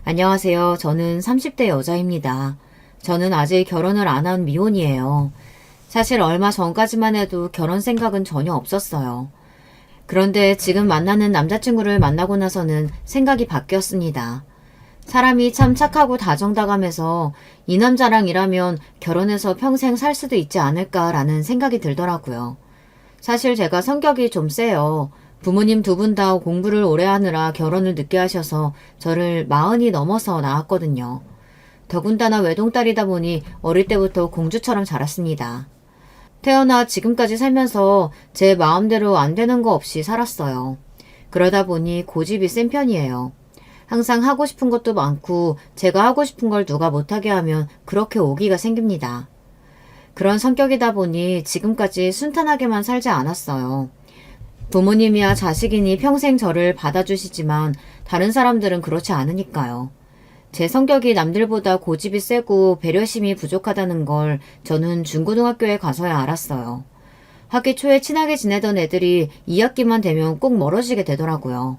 안녕하세요. 저는 30대 여자입니다. 저는 아직 결혼을 안 한 미혼이에요. 사실 얼마 전까지만 해도 결혼 생각은 전혀 없었어요. 그런데 지금 만나는 남자친구를 만나고 나서는 생각이 바뀌었습니다. 사람이 참 착하고 다정다감해서 이 남자랑 일하면 결혼해서 평생 살 수도 있지 않을까라는 생각이 들더라고요. 사실 제가 성격이 좀 세요. 부모님 두 분 다 공부를 오래 하느라 결혼을 늦게 하셔서 저를 40이 넘어서 낳았거든요. 더군다나 외동딸이다 보니 어릴 때부터 공주처럼 자랐습니다. 태어나 지금까지 살면서 제 마음대로 안 되는 거 없이 살았어요. 그러다 보니 고집이 센 편이에요. 항상 하고 싶은 것도 많고 제가 하고 싶은 걸 누가 못하게 하면 그렇게 오기가 생깁니다. 그런 성격이다 보니 지금까지 순탄하게만 살지 않았어요. 부모님이야 자식이니 평생 저를 받아주시지만 다른 사람들은 그렇지 않으니까요. 제 성격이 남들보다 고집이 세고 배려심이 부족하다는 걸 저는 중고등학교에 가서야 알았어요. 학기 초에 친하게 지내던 애들이 2학기만 되면 꼭 멀어지게 되더라고요.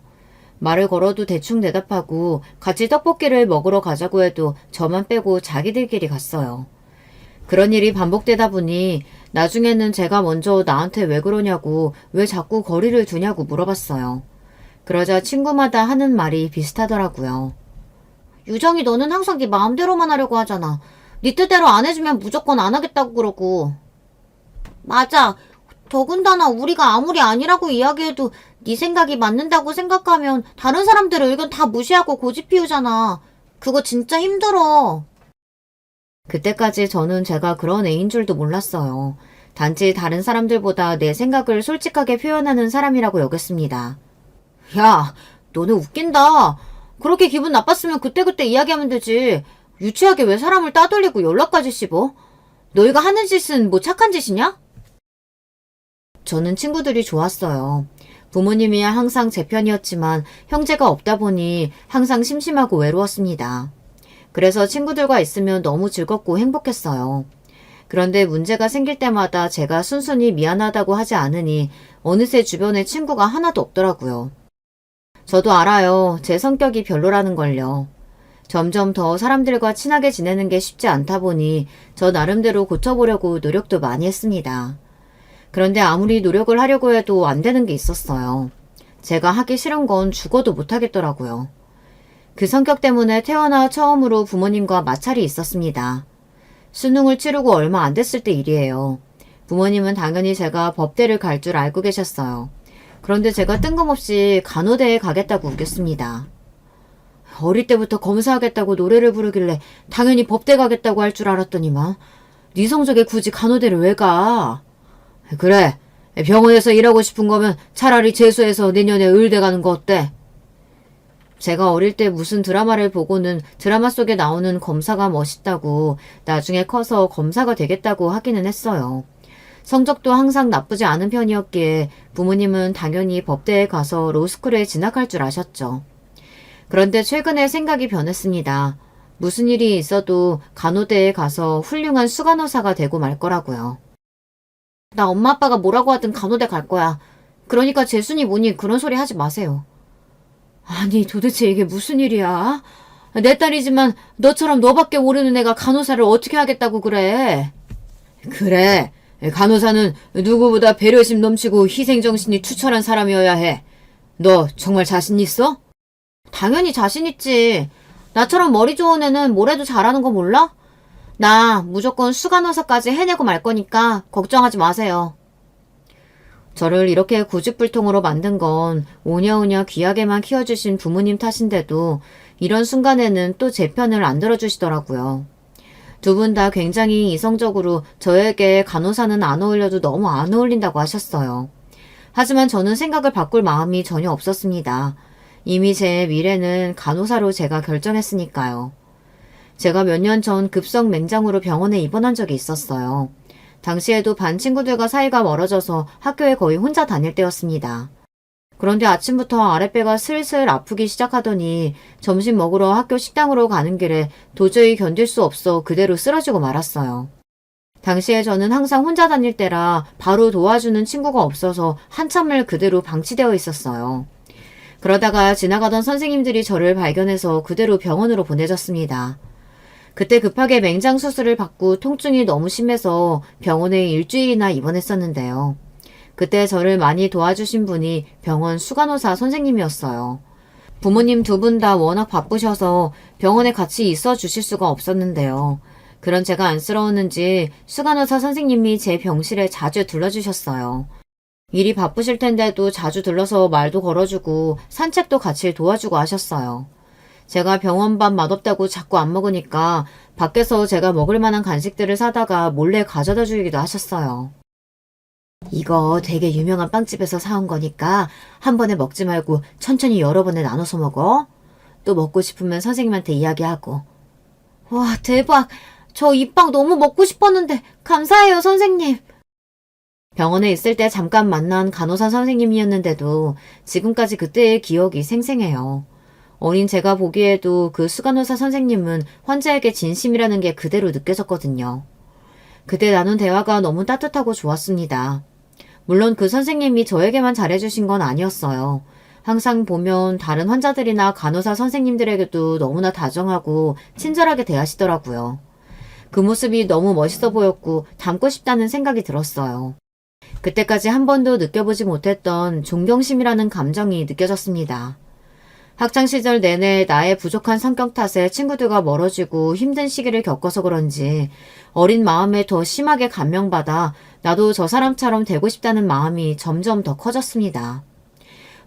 말을 걸어도 대충 대답하고 같이 떡볶이를 먹으러 가자고 해도 저만 빼고 자기들끼리 갔어요. 그런 일이 반복되다 보니 나중에는 제가 먼저 나한테 왜 그러냐고 왜 자꾸 거리를 두냐고 물어봤어요. 그러자 친구마다 하는 말이 비슷하더라고요. 유정이 너는 항상 네 마음대로만 하려고 하잖아. 네 뜻대로 안 해주면 무조건 안 하겠다고 그러고. 맞아. 더군다나 우리가 아무리 아니라고 이야기해도 네 생각이 맞는다고 생각하면 다른 사람들의 의견 다 무시하고 고집 피우잖아. 그거 진짜 힘들어. 그때까지 저는 제가 그런 애인 줄도 몰랐어요. 단지 다른 사람들보다 내 생각을 솔직하게 표현하는 사람이라고 여겼습니다. 야, 너네 웃긴다. 그렇게 기분 나빴으면 그때그때 이야기하면 되지. 유치하게 왜 사람을 따돌리고 연락까지 씹어? 너희가 하는 짓은 뭐 착한 짓이냐? 저는 친구들이 좋았어요. 부모님이야 항상 제 편이었지만 형제가 없다 보니 항상 심심하고 외로웠습니다. 그래서 친구들과 있으면 너무 즐겁고 행복했어요. 그런데 문제가 생길 때마다 제가 순순히 미안하다고 하지 않으니 어느새 주변에 친구가 하나도 없더라고요. 저도 알아요. 제 성격이 별로라는 걸요. 점점 더 사람들과 친하게 지내는 게 쉽지 않다 보니 저 나름대로 고쳐보려고 노력도 많이 했습니다. 그런데 아무리 노력을 하려고 해도 안 되는 게 있었어요. 제가 하기 싫은 건 죽어도 못 하겠더라고요. 그 성격 때문에 태어나 처음으로 부모님과 마찰이 있었습니다. 수능을 치르고 얼마 안 됐을 때 일이에요. 부모님은 당연히 제가 법대를 갈 줄 알고 계셨어요. 그런데 제가 뜬금없이 간호대에 가겠다고 우겼습니다. 어릴 때부터 검사하겠다고 노래를 부르길래 당연히 법대 가겠다고 할 줄 알았더니만 네 성적에 굳이 간호대를 왜 가? 그래, 병원에서 일하고 싶은 거면 차라리 재수해서 내년에 의대 가는 거 어때? 제가 어릴 때 무슨 드라마를 보고는 드라마 속에 나오는 검사가 멋있다고 나중에 커서 검사가 되겠다고 하기는 했어요. 성적도 항상 나쁘지 않은 편이었기에 부모님은 당연히 법대에 가서 로스쿨에 진학할 줄 아셨죠. 그런데 최근에 생각이 변했습니다. 무슨 일이 있어도 간호대에 가서 훌륭한 수간호사가 되고 말 거라고요. 나 엄마 아빠가 뭐라고 하든 간호대 갈 거야. 그러니까 재순이 뭐니 그런 소리 하지 마세요. 아니 도대체 이게 무슨 일이야? 내 딸이지만 너처럼 너밖에 모르는 애가 간호사를 어떻게 하겠다고 그래? 그래. 간호사는 누구보다 배려심 넘치고 희생정신이 투철한 사람이어야 해. 너 정말 자신 있어? 당연히 자신 있지. 나처럼 머리 좋은 애는 뭘 해도 잘하는 거 몰라? 나 무조건 수간호사까지 해내고 말 거니까 걱정하지 마세요. 저를 이렇게 고집불통으로 만든 건 오냐오냐 귀하게만 키워주신 부모님 탓인데도 이런 순간에는 또 제 편을 안 들어주시더라고요. 두 분 다 굉장히 이성적으로 저에게 간호사는 안 어울려도 너무 안 어울린다고 하셨어요. 하지만 저는 생각을 바꿀 마음이 전혀 없었습니다. 이미 제 미래는 간호사로 제가 결정했으니까요. 제가 몇 년 전 급성 맹장으로 병원에 입원한 적이 있었어요. 당시에도 반 친구들과 사이가 멀어져서 학교에 거의 혼자 다닐 때였습니다. 그런데 아침부터 아랫배가 슬슬 아프기 시작하더니 점심 먹으러 학교 식당으로 가는 길에 도저히 견딜 수 없어 그대로 쓰러지고 말았어요. 당시에 저는 항상 혼자 다닐 때라 바로 도와주는 친구가 없어서 한참을 그대로 방치되어 있었어요. 그러다가 지나가던 선생님들이 저를 발견해서 그대로 병원으로 보내졌습니다. 그때 급하게 맹장 수술을 받고 통증이 너무 심해서 병원에 일주일이나 입원했었는데요. 그때 저를 많이 도와주신 분이 병원 수간호사 선생님이었어요. 부모님 두 분 다 워낙 바쁘셔서 병원에 같이 있어 주실 수가 없었는데요. 그런 제가 안쓰러웠는지 수간호사 선생님이 제 병실에 자주 들러주셨어요. 일이 바쁘실 텐데도 자주 들러서 말도 걸어주고 산책도 같이 도와주고 하셨어요. 제가 병원밥 맛없다고 자꾸 안 먹으니까 밖에서 제가 먹을 만한 간식들을 사다가 몰래 가져다 주기도 하셨어요. 이거 되게 유명한 빵집에서 사온 거니까 한 번에 먹지 말고 천천히 여러 번에 나눠서 먹어. 또 먹고 싶으면 선생님한테 이야기하고. 와, 대박. 저 이 빵 너무 먹고 싶었는데 감사해요, 선생님. 병원에 있을 때 잠깐 만난 간호사 선생님이었는데도 지금까지 그때의 기억이 생생해요. 어린 제가 보기에도 그 수간호사 선생님은 환자에게 진심이라는 게 그대로 느껴졌거든요. 그때 나눈 대화가 너무 따뜻하고 좋았습니다. 물론 그 선생님이 저에게만 잘해주신 건 아니었어요. 항상 보면 다른 환자들이나 간호사 선생님들에게도 너무나 다정하고 친절하게 대하시더라고요. 그 모습이 너무 멋있어 보였고 닮고 싶다는 생각이 들었어요. 그때까지 한 번도 느껴보지 못했던 존경심이라는 감정이 느껴졌습니다. 학창시절 내내 나의 부족한 성격 탓에 친구들과 멀어지고 힘든 시기를 겪어서 그런지 어린 마음에 더 심하게 감명받아 나도 저 사람처럼 되고 싶다는 마음이 점점 더 커졌습니다.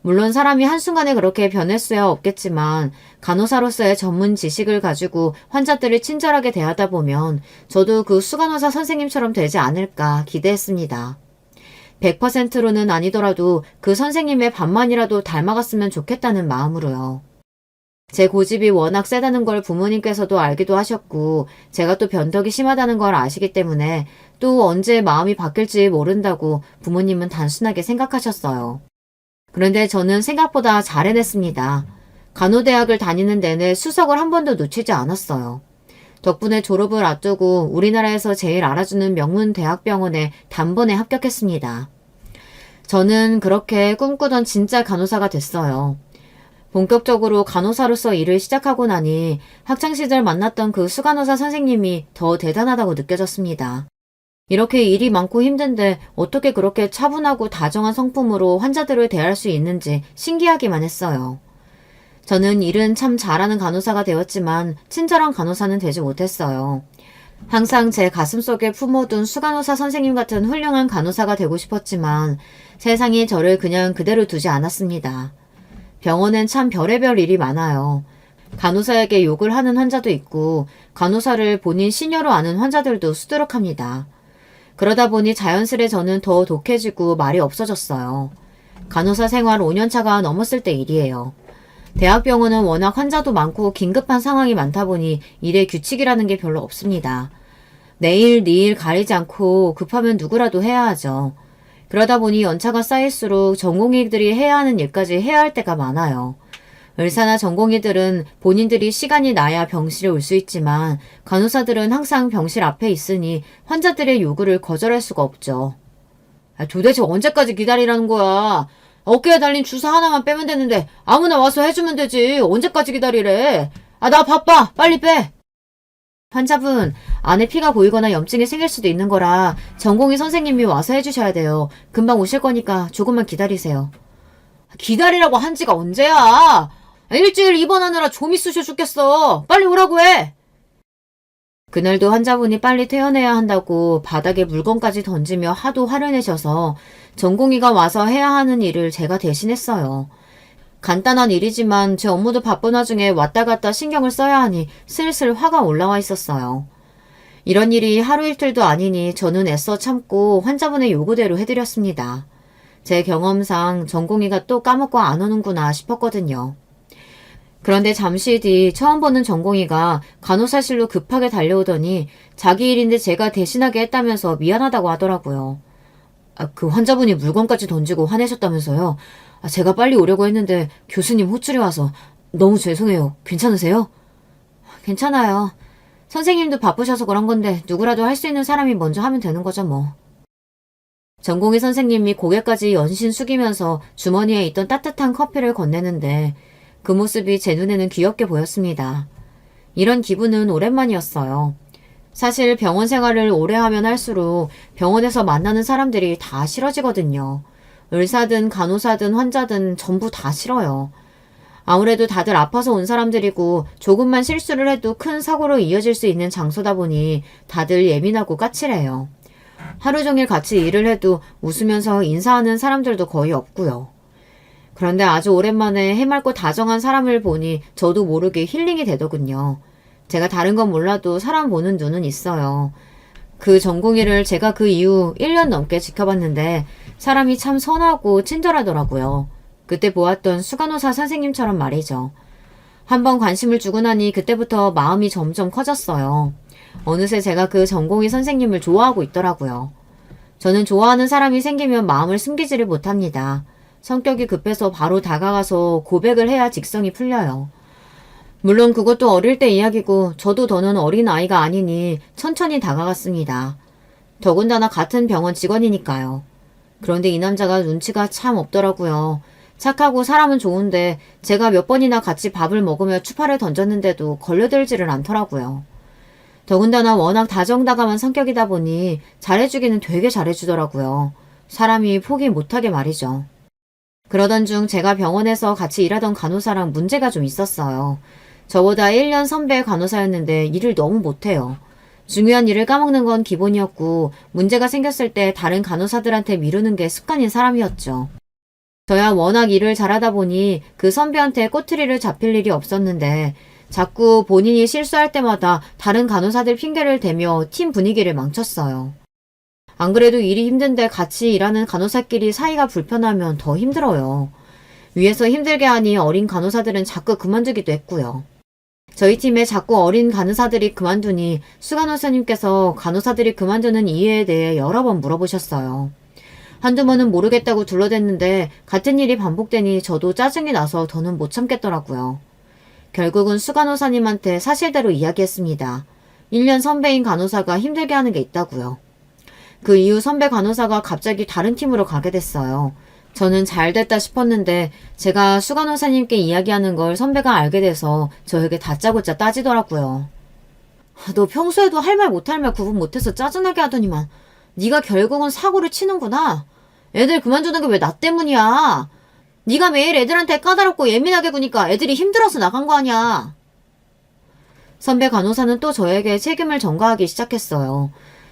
물론 사람이 한순간에 그렇게 변할 수야 없겠지만 간호사로서의 전문 지식을 가지고 환자들을 친절하게 대하다 보면 저도 그 수간호사 선생님처럼 되지 않을까 기대했습니다. 100%로는 아니더라도 그 선생님의 반만이라도 닮아갔으면 좋겠다는 마음으로요. 제 고집이 워낙 세다는 걸 부모님께서도 알기도 하셨고 제가 또 변덕이 심하다는 걸 아시기 때문에 또 언제 마음이 바뀔지 모른다고 부모님은 단순하게 생각하셨어요. 그런데 저는 생각보다 잘 해냈습니다. 간호대학을 다니는 내내 수석을 한 번도 놓치지 않았어요. 덕분에 졸업을 앞두고 우리나라에서 제일 알아주는 명문 대학병원에 단번에 합격했습니다. 저는 그렇게 꿈꾸던 진짜 간호사가 됐어요. 본격적으로 간호사로서 일을 시작하고 나니 학창시절 만났던 그 수간호사 선생님이 더 대단하다고 느껴졌습니다. 이렇게 일이 많고 힘든데 어떻게 그렇게 차분하고 다정한 성품으로 환자들을 대할 수 있는지 신기하기만 했어요. 저는 일은 참 잘하는 간호사가 되었지만 친절한 간호사는 되지 못했어요. 항상 제 가슴속에 품어둔 수간호사 선생님 같은 훌륭한 간호사가 되고 싶었지만 세상이 저를 그냥 그대로 두지 않았습니다. 병원엔 참 별의별 일이 많아요. 간호사에게 욕을 하는 환자도 있고 간호사를 본인 시녀로 아는 환자들도 수두룩합니다. 그러다 보니 자연스레 저는 더 독해지고 말이 없어졌어요. 간호사 생활 5년차가 넘었을 때 일이에요. 대학병원은 워낙 환자도 많고 긴급한 상황이 많다 보니 일의 규칙이라는 게 별로 없습니다. 내일, 니일 가리지 않고 급하면 누구라도 해야 하죠. 그러다 보니 연차가 쌓일수록 전공의들이 해야 하는 일까지 해야 할 때가 많아요. 의사나 전공의들은 본인들이 시간이 나야 병실에 올 수 있지만 간호사들은 항상 병실 앞에 있으니 환자들의 요구를 거절할 수가 없죠. 도대체 언제까지 기다리라는 거야? 어깨에 달린 주사 하나만 빼면 되는데 아무나 와서 해주면 되지. 언제까지 기다리래? 나 바빠. 빨리 빼. 환자분, 안에 피가 고이거나 염증이 생길 수도 있는 거라 전공의 선생님이 와서 해주셔야 돼요. 금방 오실 거니까 조금만 기다리세요. 기다리라고 한 지가 언제야? 일주일 입원하느라 좀이 쑤셔 죽겠어. 빨리 오라고 해. 그날도 환자분이 빨리 퇴원해야 한다고 바닥에 물건까지 던지며 하도 화를 내셔서 전공의가 와서 해야 하는 일을 제가 대신했어요. 간단한 일이지만 제 업무도 바쁜 와중에 왔다 갔다 신경을 써야 하니 슬슬 화가 올라와 있었어요. 이런 일이 하루 이틀도 아니니 저는 애써 참고 환자분의 요구대로 해드렸습니다. 제 경험상 전공의가 또 까먹고 안 오는구나 싶었거든요. 그런데 잠시 뒤 처음 보는 전공의가 간호사실로 급하게 달려오더니 자기 일인데 제가 대신하게 했다면서 미안하다고 하더라고요. 그 환자분이 물건까지 던지고 화내셨다면서요. 제가 빨리 오려고 했는데 교수님 호출이 와서 너무 죄송해요. 괜찮으세요? 괜찮아요. 선생님도 바쁘셔서 그런 건데 누구라도 할 수 있는 사람이 먼저 하면 되는 거죠 뭐. 전공의 선생님이 고개까지 연신 숙이면서 주머니에 있던 따뜻한 커피를 건네는데 그 모습이 제 눈에는 귀엽게 보였습니다. 이런 기분은 오랜만이었어요. 사실 병원 생활을 오래 하면 할수록 병원에서 만나는 사람들이 다 싫어지거든요. 의사든 간호사든 환자든 전부 다 싫어요. 아무래도 다들 아파서 온 사람들이고 조금만 실수를 해도 큰 사고로 이어질 수 있는 장소다 보니 다들 예민하고 까칠해요. 하루 종일 같이 일을 해도 웃으면서 인사하는 사람들도 거의 없고요. 그런데 아주 오랜만에 해맑고 다정한 사람을 보니 저도 모르게 힐링이 되더군요. 제가 다른 건 몰라도 사람 보는 눈은 있어요. 그 전공의를 제가 그 이후 1년 넘게 지켜봤는데 사람이 참 선하고 친절하더라고요. 그때 보았던 수간호사 선생님처럼 말이죠. 한번 관심을 주고 나니 그때부터 마음이 점점 커졌어요. 어느새 제가 그 전공의 선생님을 좋아하고 있더라고요. 저는 좋아하는 사람이 생기면 마음을 숨기지를 못합니다. 성격이 급해서 바로 다가가서 고백을 해야 직성이 풀려요. 물론 그것도 어릴 때 이야기고 저도 더는 어린 아이가 아니니 천천히 다가갔습니다. 더군다나 같은 병원 직원이니까요. 그런데 이 남자가 눈치가 참 없더라고요. 착하고 사람은 좋은데 제가 몇 번이나 같이 밥을 먹으며 추파를 던졌는데도 걸려들지를 않더라고요. 더군다나 워낙 다정다감한 성격이다 보니 잘해주기는 되게 잘해주더라고요. 사람이 포기 못하게 말이죠. 그러던 중 제가 병원에서 같이 일하던 간호사랑 문제가 좀 있었어요. 저보다 1년 선배 간호사였는데 일을 너무 못해요. 중요한 일을 까먹는 건 기본이었고 문제가 생겼을 때 다른 간호사들한테 미루는 게 습관인 사람이었죠. 저야 워낙 일을 잘하다 보니 그 선배한테 꼬투리를 잡힐 일이 없었는데 자꾸 본인이 실수할 때마다 다른 간호사들 핑계를 대며 팀 분위기를 망쳤어요. 안 그래도 일이 힘든데 같이 일하는 간호사끼리 사이가 불편하면 더 힘들어요. 위에서 힘들게 하니 어린 간호사들은 자꾸 그만두기도 했고요. 저희 팀에 자꾸 어린 간호사들이 그만두니 수간호사님께서 간호사들이 그만두는 이유에 대해 여러 번 물어보셨어요. 한두 번은 모르겠다고 둘러댔는데 같은 일이 반복되니 저도 짜증이 나서 더는 못 참겠더라고요. 결국은 수간호사님한테 사실대로 이야기했습니다. 1년 선배인 간호사가 힘들게 하는 게 있다고요. 그 이후 선배 간호사가 갑자기 다른 팀으로 가게 됐어요. 저는 잘 됐다 싶었는데 제가 수간호사님께 이야기하는 걸 선배가 알게 돼서 저에게 다짜고짜 따지더라고요. 너 평소에도 할 말 못할 말 구분 못해서 짜증나게 하더니만 네가 결국은 사고를 치는구나. 애들 그만두는 게 왜 나 때문이야. 네가 매일 애들한테 까다롭고 예민하게 구니까 애들이 힘들어서 나간 거 아니야. 선배 간호사는 또 저에게 책임을 전가하기 시작했어요.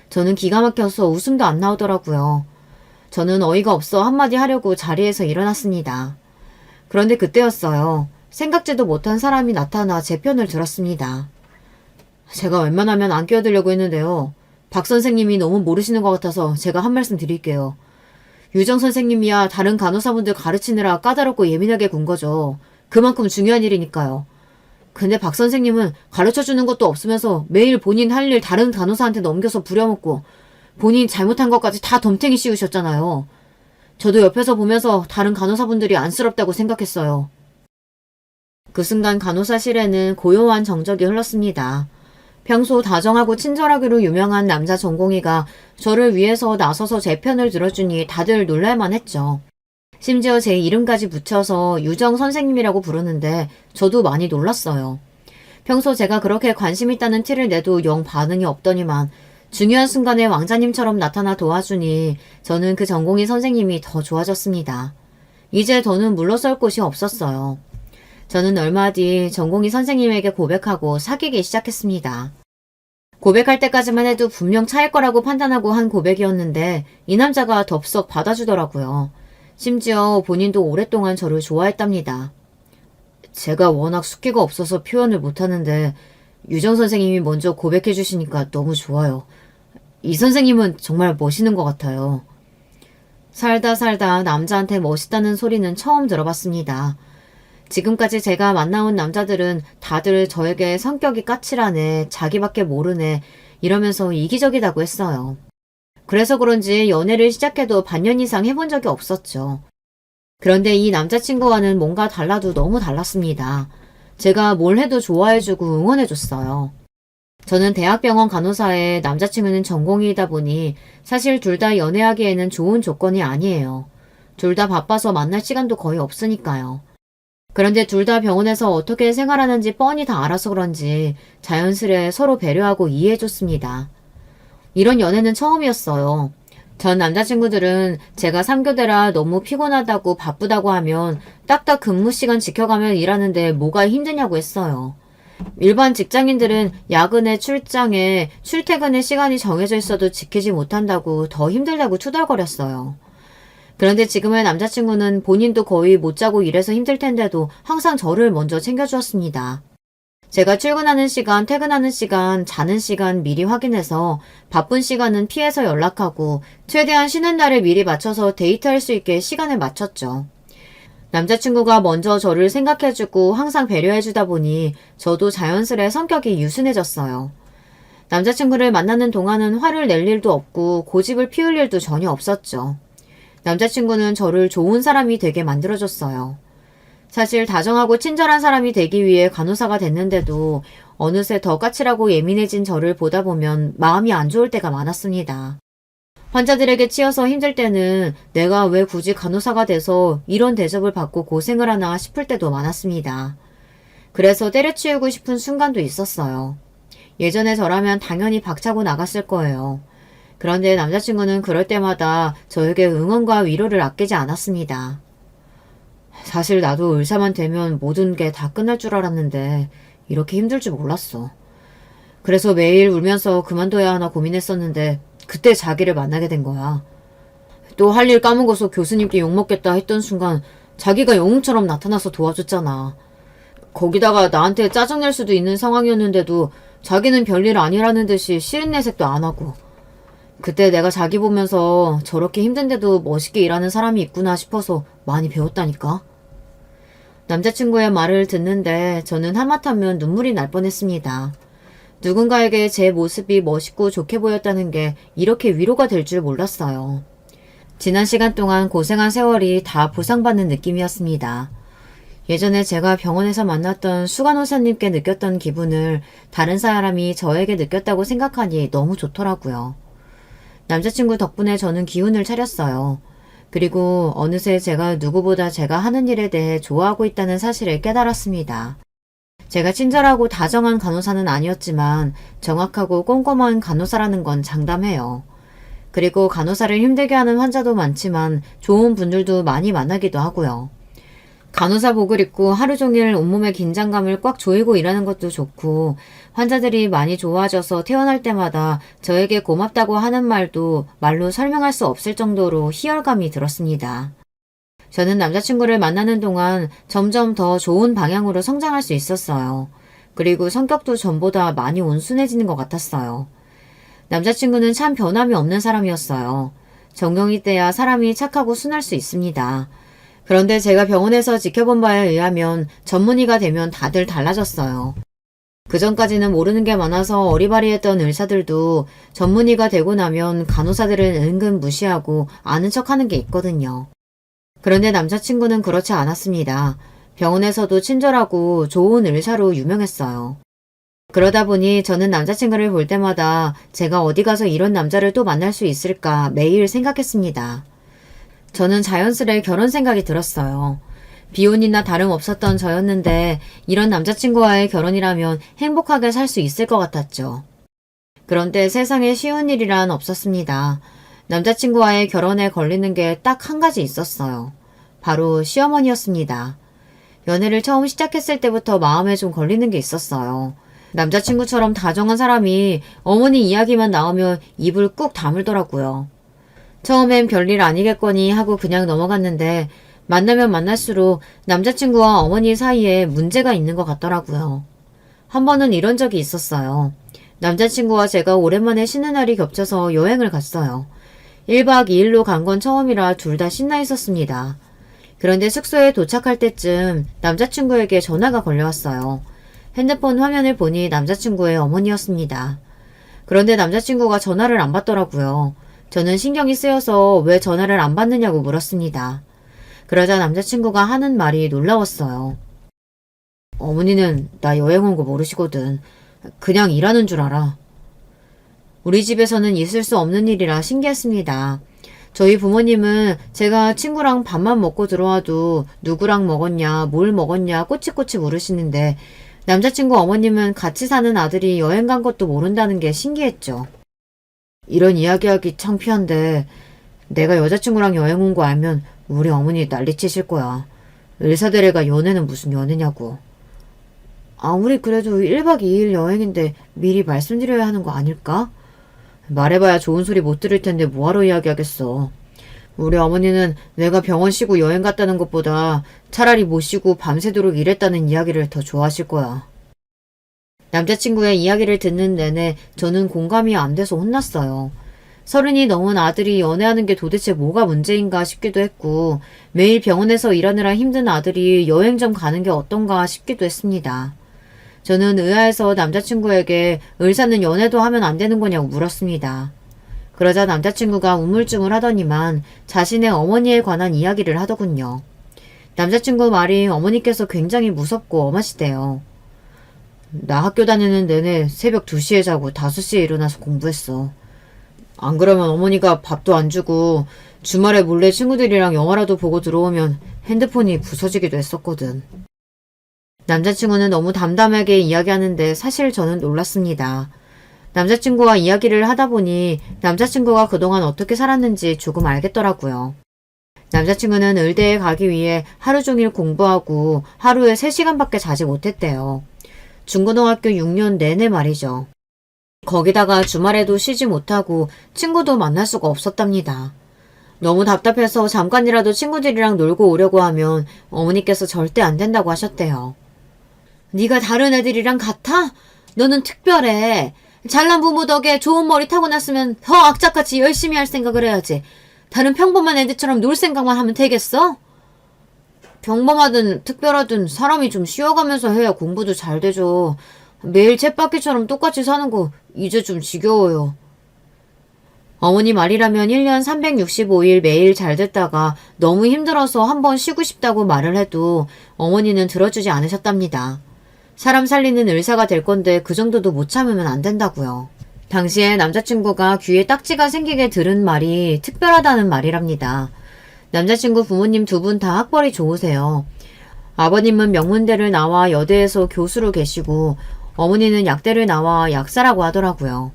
저는 기가 막혀서 웃음도 안 나오더라고요. 저는 어이가 없어 한마디 하려고 자리에서 일어났습니다. 그런데 그때였어요. 생각지도 못한 사람이 나타나 제 편을 들었습니다. 제가 웬만하면 안 끼어들려고 했는데요. 박 선생님이 너무 모르시는 것 같아서 제가 한 말씀 드릴게요. 유정 선생님이야 다른 간호사분들 가르치느라 까다롭고 예민하게 군 거죠. 그만큼 중요한 일이니까요. 근데 박 선생님은 가르쳐주는 것도 없으면서 매일 본인 할 일 다른 간호사한테 넘겨서 부려먹고 본인 잘못한 것까지 다 덤탱이 씌우셨잖아요. 저도 옆에서 보면서 다른 간호사분들이 안쓰럽다고 생각했어요. 그 순간 간호사실에는 고요한 정적이 흘렀습니다. 평소 다정하고 친절하기로 유명한 남자 전공의가 저를 위해서 나서서 제 편을 들어주니 다들 놀랄만 했죠. 심지어 제 이름까지 붙여서 유정 선생님이라고 부르는데 저도 많이 놀랐어요. 평소 제가 그렇게 관심 있다는 티를 내도 영 반응이 없더니만 중요한 순간에 왕자님처럼 나타나 도와주니 저는 그 전공의 선생님이 더 좋아졌습니다. 이제 더는 물러설 곳이 없었어요. 저는 얼마 뒤 전공의 선생님에게 고백하고 사귀기 시작했습니다. 고백할 때까지만 해도 분명 차일 거라고 판단하고 한 고백이었는데 이 남자가 덥석 받아주더라고요. 심지어 본인도 오랫동안 저를 좋아했답니다. 제가 워낙 숫기가 없어서 표현을 못하는데 유정 선생님이 먼저 고백해 주시니까 너무 좋아요. 이 선생님은 정말 멋있는 것 같아요. 살다 남자한테 멋있다는 소리는 처음 들어봤습니다. 지금까지 제가 만나온 남자들은 다들 저에게 성격이 까칠하네, 자기밖에 모르네 이러면서 이기적이다고 했어요. 그래서 그런지 연애를 시작해도 반년 이상 해본 적이 없었죠. 그런데 이 남자친구와는 뭔가 달라도 너무 달랐습니다. 제가 뭘 해도 좋아해주고 응원해줬어요. 저는 대학병원 간호사에 남자친구는 전공의이다 보니 사실 둘 다 연애하기에는 좋은 조건이 아니에요. 둘 다 바빠서 만날 시간도 거의 없으니까요. 그런데 둘 다 병원에서 어떻게 생활하는지 뻔히 다 알아서 그런지 자연스레 서로 배려하고 이해해줬습니다. 이런 연애는 처음이었어요. 전 남자친구들은 제가 3교대라 너무 피곤하다고 바쁘다고 하면 딱딱 근무 시간 지켜가며 일하는데 뭐가 힘드냐고 했어요. 일반 직장인들은 야근에 출장에 출퇴근의 시간이 정해져 있어도 지키지 못한다고 더 힘들다고 투덜거렸어요. 그런데 지금의 남자친구는 본인도 거의 못 자고 일해서 힘들 텐데도 항상 저를 먼저 챙겨주었습니다. 제가 출근하는 시간, 퇴근하는 시간, 자는 시간 미리 확인해서 바쁜 시간은 피해서 연락하고 최대한 쉬는 날에 미리 맞춰서 데이트할 수 있게 시간을 맞췄죠. 남자친구가 먼저 저를 생각해주고 항상 배려해주다 보니 저도 자연스레 성격이 유순해졌어요. 남자친구를 만나는 동안은 화를 낼 일도 없고 고집을 피울 일도 전혀 없었죠. 남자친구는 저를 좋은 사람이 되게 만들어줬어요. 사실 다정하고 친절한 사람이 되기 위해 간호사가 됐는데도 어느새 더 까칠하고 예민해진 저를 보다 보면 마음이 안 좋을 때가 많았습니다. 환자들에게 치여서 힘들 때는 내가 왜 굳이 간호사가 돼서 이런 대접을 받고 고생을 하나 싶을 때도 많았습니다. 그래서 때려치우고 싶은 순간도 있었어요. 예전에 저라면 당연히 박차고 나갔을 거예요. 그런데 남자친구는 그럴 때마다 저에게 응원과 위로를 아끼지 않았습니다. 사실 나도 의사만 되면 모든 게 다 끝날 줄 알았는데 이렇게 힘들 줄 몰랐어. 그래서 매일 울면서 그만둬야 하나 고민했었는데 그때 자기를 만나게 된 거야. 또 할 일 까먹어서 교수님께 욕먹겠다 했던 순간 자기가 영웅처럼 나타나서 도와줬잖아. 거기다가 나한테 짜증낼 수도 있는 상황이었는데도 자기는 별일 아니라는 듯이 싫은 내색도 안 하고. 그때 내가 자기 보면서 저렇게 힘든데도 멋있게 일하는 사람이 있구나 싶어서 많이 배웠다니까. 남자친구의 말을 듣는데 저는 하마터면 눈물이 날 뻔했습니다. 누군가에게 제 모습이 멋있고 좋게 보였다는 게 이렇게 위로가 될 줄 몰랐어요. 지난 시간 동안 고생한 세월이 다 보상받는 느낌이었습니다. 예전에 제가 병원에서 만났던 수간호사님께 느꼈던 기분을 다른 사람이 저에게 느꼈다고 생각하니 너무 좋더라고요. 남자친구 덕분에 저는 기운을 차렸어요. 그리고 어느새 제가 누구보다 제가 하는 일에 대해 좋아하고 있다는 사실을 깨달았습니다. 제가 친절하고 다정한 간호사는 아니었지만 정확하고 꼼꼼한 간호사라는 건 장담해요. 그리고 간호사를 힘들게 하는 환자도 많지만 좋은 분들도 많이 만나기도 하고요. 간호사복을 입고 하루 종일 온몸의 긴장감을 꽉 조이고 일하는 것도 좋고 환자들이 많이 좋아져서 퇴원할 때마다 저에게 고맙다고 하는 말도 말로 설명할 수 없을 정도로 희열감이 들었습니다. 저는 남자친구를 만나는 동안 점점 더 좋은 방향으로 성장할 수 있었어요. 그리고 성격도 전보다 많이 온순해지는 것 같았어요. 남자친구는 참 변함이 없는 사람이었어요. 정경이 때야 사람이 착하고 순할 수 있습니다. 그런데 제가 병원에서 지켜본 바에 의하면 전문의가 되면 다들 달라졌어요. 그전까지는 모르는 게 많아서 어리바리했던 의사들도 전문의가 되고 나면 간호사들을 은근 무시하고 아는 척하는 게 있거든요. 그런데 남자친구는 그렇지 않았습니다. 병원에서도 친절하고 좋은 의사로 유명했어요. 그러다 보니 저는 남자친구를 볼 때마다 제가 어디 가서 이런 남자를 또 만날 수 있을까 매일 생각했습니다. 저는 자연스레 결혼 생각이 들었어요. 비혼이나 다름없었던 저였는데 이런 남자친구와의 결혼이라면 행복하게 살 수 있을 것 같았죠. 그런데 세상에 쉬운 일이란 없었습니다. 남자친구와의 결혼에 걸리는 게 딱 한 가지 있었어요. 바로 시어머니였습니다. 연애를 처음 시작했을 때부터 마음에 좀 걸리는 게 있었어요. 남자친구처럼 다정한 사람이 어머니 이야기만 나오면 입을 꾹 다물더라고요. 처음엔 별일 아니겠거니 하고 그냥 넘어갔는데 만나면 만날수록 남자친구와 어머니 사이에 문제가 있는 것 같더라고요. 한 번은 이런 적이 있었어요. 남자친구와 제가 오랜만에 쉬는 날이 겹쳐서 여행을 갔어요. 1박 2일로 간 건 처음이라 둘 다 신나 있었습니다. 그런데 숙소에 도착할 때쯤 남자친구에게 전화가 걸려왔어요. 핸드폰 화면을 보니 남자친구의 어머니였습니다. 그런데 남자친구가 전화를 안 받더라고요. 저는 신경이 쓰여서 왜 전화를 안 받느냐고 물었습니다. 그러자 남자친구가 하는 말이 놀라웠어요. 어머니는 나 여행 온 거 모르시거든. 그냥 일하는 줄 알아. 우리 집에서는 있을 수 없는 일이라 신기했습니다. 저희 부모님은 제가 친구랑 밥만 먹고 들어와도 누구랑 먹었냐, 뭘 먹었냐 꼬치꼬치 물으시는데 남자친구 어머님은 같이 사는 아들이 여행 간 것도 모른다는 게 신기했죠. 이런 이야기하기 창피한데 내가 여자친구랑 여행 온 거 알면 우리 어머니 난리치실 거야. 의사대래가 연애는 무슨 연애냐고. 아무리 그래도 1박 2일 여행인데 미리 말씀드려야 하는 거 아닐까? 말해봐야 좋은 소리 못 들을 텐데 뭐하러 이야기하겠어. 우리 어머니는 내가 병원 쉬고 여행 갔다는 것보다 차라리 못 쉬고 밤새도록 일했다는 이야기를 더 좋아하실 거야. 남자친구의 이야기를 듣는 내내 저는 공감이 안 돼서 혼났어요. 30이 넘은 아들이 연애하는 게 도대체 뭐가 문제인가 싶기도 했고 매일 병원에서 일하느라 힘든 아들이 여행 좀 가는 게 어떤가 싶기도 했습니다. 저는 의아해서 남자친구에게 의사는 연애도 하면 안 되는 거냐고 물었습니다. 그러자 남자친구가 우물쭈물 하더니만 자신의 어머니에 관한 이야기를 하더군요. 남자친구 말이 어머니께서 굉장히 무섭고 엄하시대요. 나 학교 다니는 내내 새벽 2시에 자고 5시에 일어나서 공부했어. 안 그러면 어머니가 밥도 안 주고 주말에 몰래 친구들이랑 영화라도 보고 들어오면 핸드폰이 부서지기도 했었거든. 남자친구는 너무 담담하게 이야기하는데 사실 저는 놀랐습니다. 남자친구와 이야기를 하다 보니 남자친구가 그동안 어떻게 살았는지 조금 알겠더라고요. 남자친구는 의대에 가기 위해 하루 종일 공부하고 하루에 3시간밖에 자지 못했대요. 중고등학교 6년 내내 말이죠. 거기다가 주말에도 쉬지 못하고 친구도 만날 수가 없었답니다. 너무 답답해서 잠깐이라도 친구들이랑 놀고 오려고 하면 어머니께서 절대 안 된다고 하셨대요. 네가 다른 애들이랑 같아? 너는 특별해. 잘난 부모 덕에 좋은 머리 타고났으면 더 악착같이 열심히 할 생각을 해야지. 다른 평범한 애들처럼 놀 생각만 하면 되겠어? 평범하든 특별하든 사람이 좀 쉬어가면서 해야 공부도 잘 되죠. 매일 쳇바퀴처럼 똑같이 사는 거 이제 좀 지겨워요. 어머니 말이라면 1년 365일 매일 잘 됐다가 너무 힘들어서 한번 쉬고 싶다고 말을 해도 어머니는 들어주지 않으셨답니다. 사람 살리는 의사가 될 건데 그 정도도 못 참으면 안 된다고요. 당시에 남자친구가 귀에 딱지가 생기게 들은 말이 특별하다는 말이랍니다. 남자친구 부모님 2분 다 학벌이 좋으세요. 아버님은 명문대를 나와 여대에서 교수로 계시고 어머니는 약대를 나와 약사라고 하더라고요.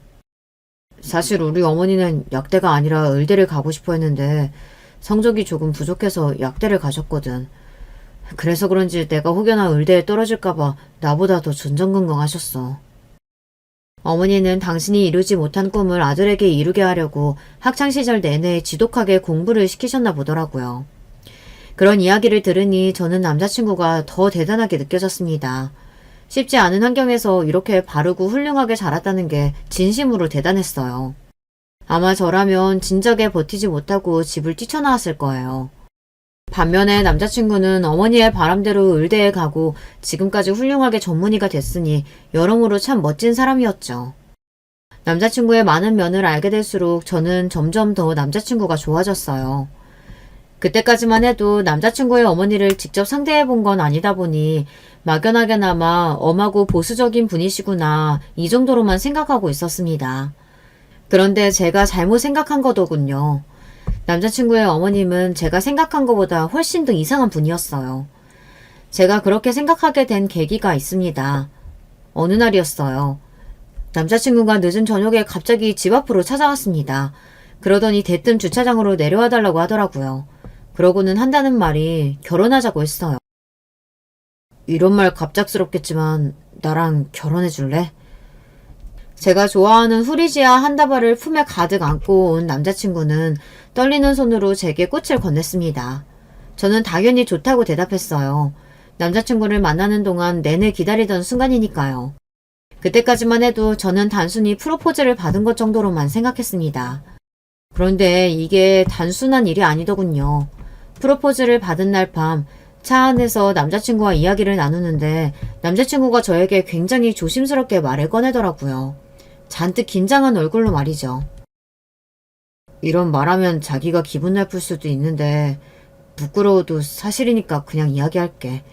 사실 우리 어머니는 약대가 아니라 의대를 가고 싶어 했는데 성적이 조금 부족해서 약대를 가셨거든. 그래서 그런지 내가 혹여나 의대에 떨어질까봐 나보다 더 전전긍긍하셨어. 어머니는 당신이 이루지 못한 꿈을 아들에게 이루게 하려고 학창시절 내내 지독하게 공부를 시키셨나 보더라고요. 그런 이야기를 들으니 저는 남자친구가 더 대단하게 느껴졌습니다. 쉽지 않은 환경에서 이렇게 바르고 훌륭하게 자랐다는 게 진심으로 대단했어요. 아마 저라면 진작에 버티지 못하고 집을 뛰쳐나왔을 거예요. 반면에 남자친구는 어머니의 바람대로 의대에 가고 지금까지 훌륭하게 전문의가 됐으니 여러모로 참 멋진 사람이었죠. 남자친구의 많은 면을 알게 될수록 저는 점점 더 남자친구가 좋아졌어요. 그때까지만 해도 남자친구의 어머니를 직접 상대해 본 건 아니다 보니 막연하게나마 엄하고 보수적인 분이시구나 이 정도로만 생각하고 있었습니다. 그런데 제가 잘못 생각한 거더군요. 남자친구의 어머님은 제가 생각한 것보다 훨씬 더 이상한 분이었어요. 제가 그렇게 생각하게 된 계기가 있습니다. 어느 날이었어요. 남자친구가 늦은 저녁에 갑자기 집 앞으로 찾아왔습니다. 그러더니 대뜸 주차장으로 내려와 달라고 하더라고요. 그러고는 한다는 말이 결혼하자고 했어요. 이런 말 갑작스럽겠지만 나랑 결혼해 줄래? 제가 좋아하는 후리지아 한 다발을 품에 가득 안고 온 남자친구는 떨리는 손으로 제게 꽃을 건넸습니다. 저는 당연히 좋다고 대답했어요. 남자친구를 만나는 동안 내내 기다리던 순간이니까요. 그때까지만 해도 저는 단순히 프로포즈를 받은 것 정도로만 생각했습니다. 그런데 이게 단순한 일이 아니더군요. 프로포즈를 받은 날 밤 차 안에서 남자친구와 이야기를 나누는데 남자친구가 저에게 굉장히 조심스럽게 말을 꺼내더라고요. 잔뜩 긴장한 얼굴로 말이죠. 이런 말하면 자기가 기분 나쁠 수도 있는데 부끄러워도 사실이니까 그냥 이야기할게.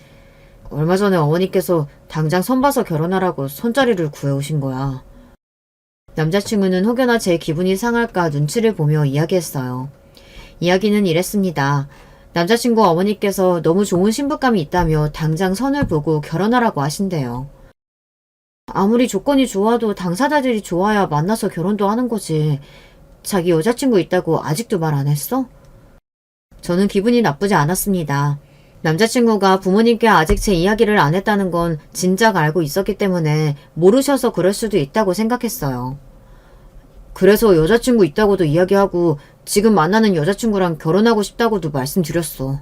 얼마 전에 어머니께서 당장 선 봐서 결혼하라고 손자리를 구해오신 거야. 남자친구는 혹여나 제 기분이 상할까 눈치를 보며 이야기했어요. 이야기는 이랬습니다. 남자친구 어머니께서 너무 좋은 신부감이 있다며 당장 선을 보고 결혼하라고 하신대요. 아무리 조건이 좋아도 당사자들이 좋아야 만나서 결혼도 하는 거지. 자기 여자친구 있다고 아직도 말 안 했어? 저는 기분이 나쁘지 않았습니다. 남자친구가 부모님께 아직 제 이야기를 안 했다는 건 진작 알고 있었기 때문에 모르셔서 그럴 수도 있다고 생각했어요. 그래서 여자친구 있다고도 이야기하고 지금 만나는 여자친구랑 결혼하고 싶다고도 말씀드렸어.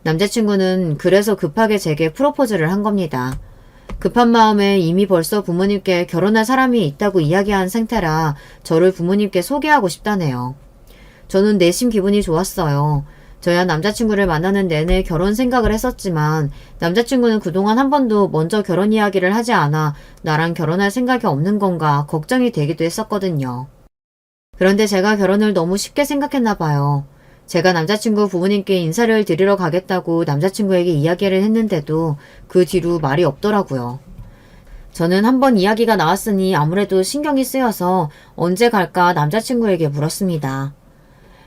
남자친구는 그래서 급하게 제게 프로포즈를 한 겁니다. 급한 마음에 이미 벌써 부모님께 결혼할 사람이 있다고 이야기한 상태라 저를 부모님께 소개하고 싶다네요. 저는 내심 기분이 좋았어요. 저야 남자친구를 만나는 내내 결혼 생각을 했었지만 남자친구는 그동안 한 번도 먼저 결혼 이야기를 하지 않아 나랑 결혼할 생각이 없는 건가 걱정이 되기도 했었거든요. 그런데 제가 결혼을 너무 쉽게 생각했나 봐요. 제가 남자친구 부모님께 인사를 드리러 가겠다고 남자친구에게 이야기를 했는데도 그 뒤로 말이 없더라고요. 저는 한번 이야기가 나왔으니 아무래도 신경이 쓰여서 언제 갈까 남자친구에게 물었습니다.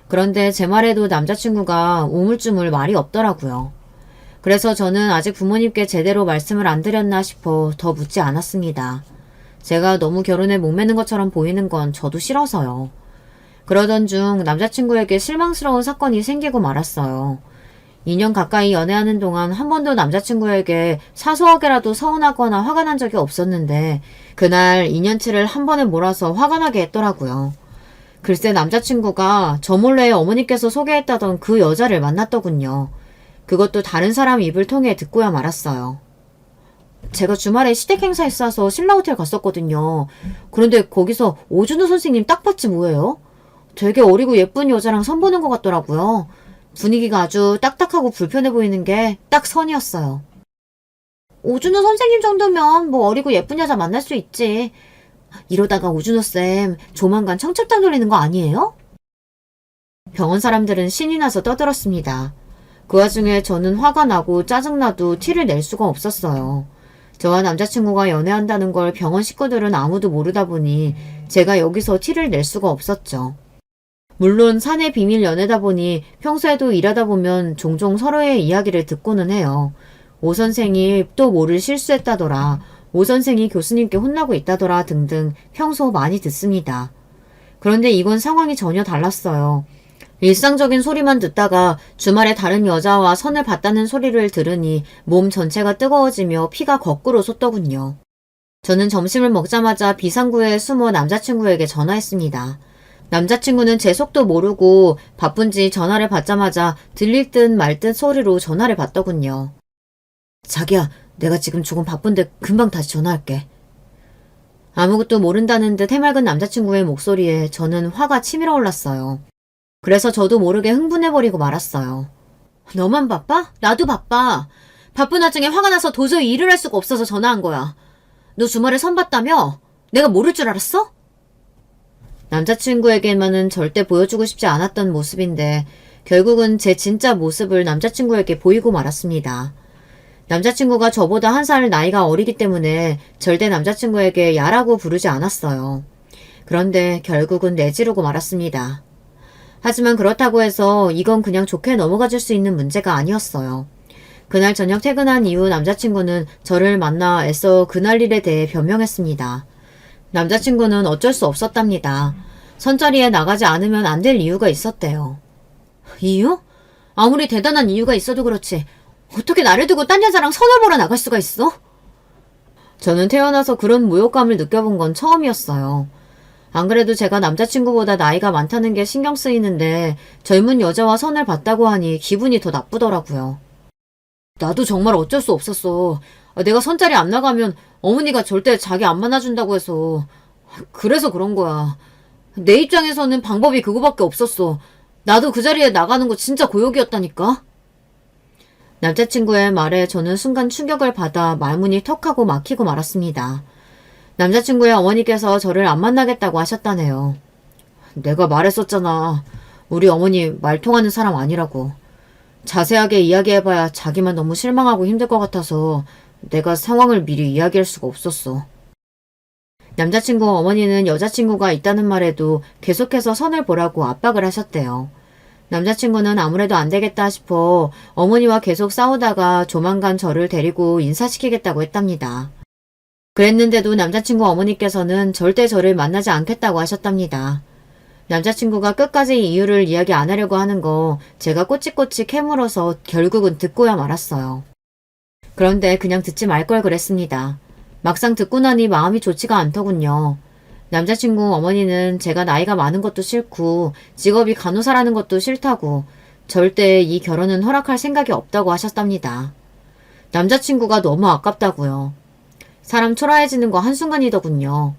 그런데 제 말에도 남자친구가 우물쭈물 말이 없더라고요. 그래서 저는 아직 부모님께 제대로 말씀을 안 드렸나 싶어 더 묻지 않았습니다. 제가 너무 결혼에 목매는 것처럼 보이는 건 저도 싫어서요. 그러던 중 남자친구에게 실망스러운 사건이 생기고 말았어요. 2년 가까이 연애하는 동안 한 번도 남자친구에게 사소하게라도 서운하거나 화가 난 적이 없었는데 그날 2년치를 한 번에 몰아서 화가 나게 했더라고요. 글쎄 남자친구가 저 몰래 어머니께서 소개했다던 그 여자를 만났더군요. 그것도 다른 사람 입을 통해 듣고야 말았어요. 제가 주말에 시댁 행사 있어서 신라호텔 갔었거든요. 그런데 거기서 오준호 선생님 딱 봤지 뭐예요? 되게 어리고 예쁜 여자랑 선보는 것 같더라고요. 분위기가 아주 딱딱하고 불편해 보이는 게 딱 선이었어요. 오준호 선생님 정도면 뭐 어리고 예쁜 여자 만날 수 있지. 이러다가 오준호쌤 조만간 청첩장 돌리는 거 아니에요? 병원 사람들은 신이 나서 떠들었습니다. 그 와중에 저는 화가 나고 짜증나도 티를 낼 수가 없었어요. 저와 남자친구가 연애한다는 걸 병원 식구들은 아무도 모르다 보니 제가 여기서 티를 낼 수가 없었죠. 물론 사내 비밀 연애다 보니 평소에도 일하다 보면 종종 서로의 이야기를 듣고는 해요. 오 선생이 또 뭐를 실수했다더라. 오 선생이 교수님께 혼나고 있다더라 등등 평소 많이 듣습니다. 그런데 이건 상황이 전혀 달랐어요. 일상적인 소리만 듣다가 주말에 다른 여자와 선을 봤다는 소리를 들으니 몸 전체가 뜨거워지며 피가 거꾸로 솟더군요. 저는 점심을 먹자마자 비상구에 숨어 남자친구에게 전화했습니다. 남자친구는 제 속도 모르고 바쁜지 전화를 받자마자 들릴 듯 말 듯 소리로 전화를 받더군요. 자기야, 내가 지금 조금 바쁜데 금방 다시 전화할게. 아무것도 모른다는 듯 해맑은 남자친구의 목소리에 저는 화가 치밀어 올랐어요. 그래서 저도 모르게 흥분해버리고 말았어요. 너만 바빠? 나도 바빠. 바쁜 와중에 화가 나서 도저히 일을 할 수가 없어서 전화한 거야. 너 주말에 선 봤다며? 내가 모를 줄 알았어? 남자친구에게만은 절대 보여주고 싶지 않았던 모습인데 결국은 제 진짜 모습을 남자친구에게 보이고 말았습니다. 남자친구가 저보다 한 살 나이가 어리기 때문에 절대 남자친구에게 야라고 부르지 않았어요. 그런데 결국은 내지르고 말았습니다. 하지만 그렇다고 해서 이건 그냥 좋게 넘어가 줄 수 있는 문제가 아니었어요. 그날 저녁 퇴근한 이후 남자친구는 저를 만나 애써 그날 일에 대해 변명했습니다. 남자친구는 어쩔 수 없었답니다. 선자리에 나가지 않으면 안 될 이유가 있었대요. 이유? 아무리 대단한 이유가 있어도 그렇지 어떻게 나를 두고 딴 여자랑 선을 보러 나갈 수가 있어? 저는 태어나서 그런 모욕감을 느껴본 건 처음이었어요. 안 그래도 제가 남자친구보다 나이가 많다는 게 신경 쓰이는데 젊은 여자와 선을 봤다고 하니 기분이 더 나쁘더라고요. 나도 정말 어쩔 수 없었어. 내가 선자리 안 나가면 어머니가 절대 자기 안 만나준다고 해서. 그래서 그런 거야. 내 입장에서는 방법이 그거밖에 없었어. 나도 그 자리에 나가는 거 진짜 고역이었다니까. 남자친구의 말에 저는 순간 충격을 받아 말문이 턱하고 막히고 말았습니다. 남자친구의 어머니께서 저를 안 만나겠다고 하셨다네요. 내가 말했었잖아. 우리 어머니 말 통하는 사람 아니라고. 자세하게 이야기해봐야 자기만 너무 실망하고 힘들 것 같아서 내가 상황을 미리 이야기할 수가 없었어. 남자친구 어머니는 여자친구가 있다는 말에도 계속해서 선을 보라고 압박을 하셨대요. 남자친구는 아무래도 안 되겠다 싶어 어머니와 계속 싸우다가 조만간 저를 데리고 인사시키겠다고 했답니다. 그랬는데도 남자친구 어머니께서는 절대 저를 만나지 않겠다고 하셨답니다. 남자친구가 끝까지 이유를 이야기 안 하려고 하는 거 제가 꼬치꼬치 캐물어서 결국은 듣고야 말았어요. 그런데 그냥 듣지 말 걸 그랬습니다. 막상 듣고 나니 마음이 좋지가 않더군요. 남자친구 어머니는 제가 나이가 많은 것도 싫고 직업이 간호사라는 것도 싫다고 절대 이 결혼은 허락할 생각이 없다고 하셨답니다. 남자친구가 너무 아깝다고요. 사람 초라해지는 거 한순간이더군요.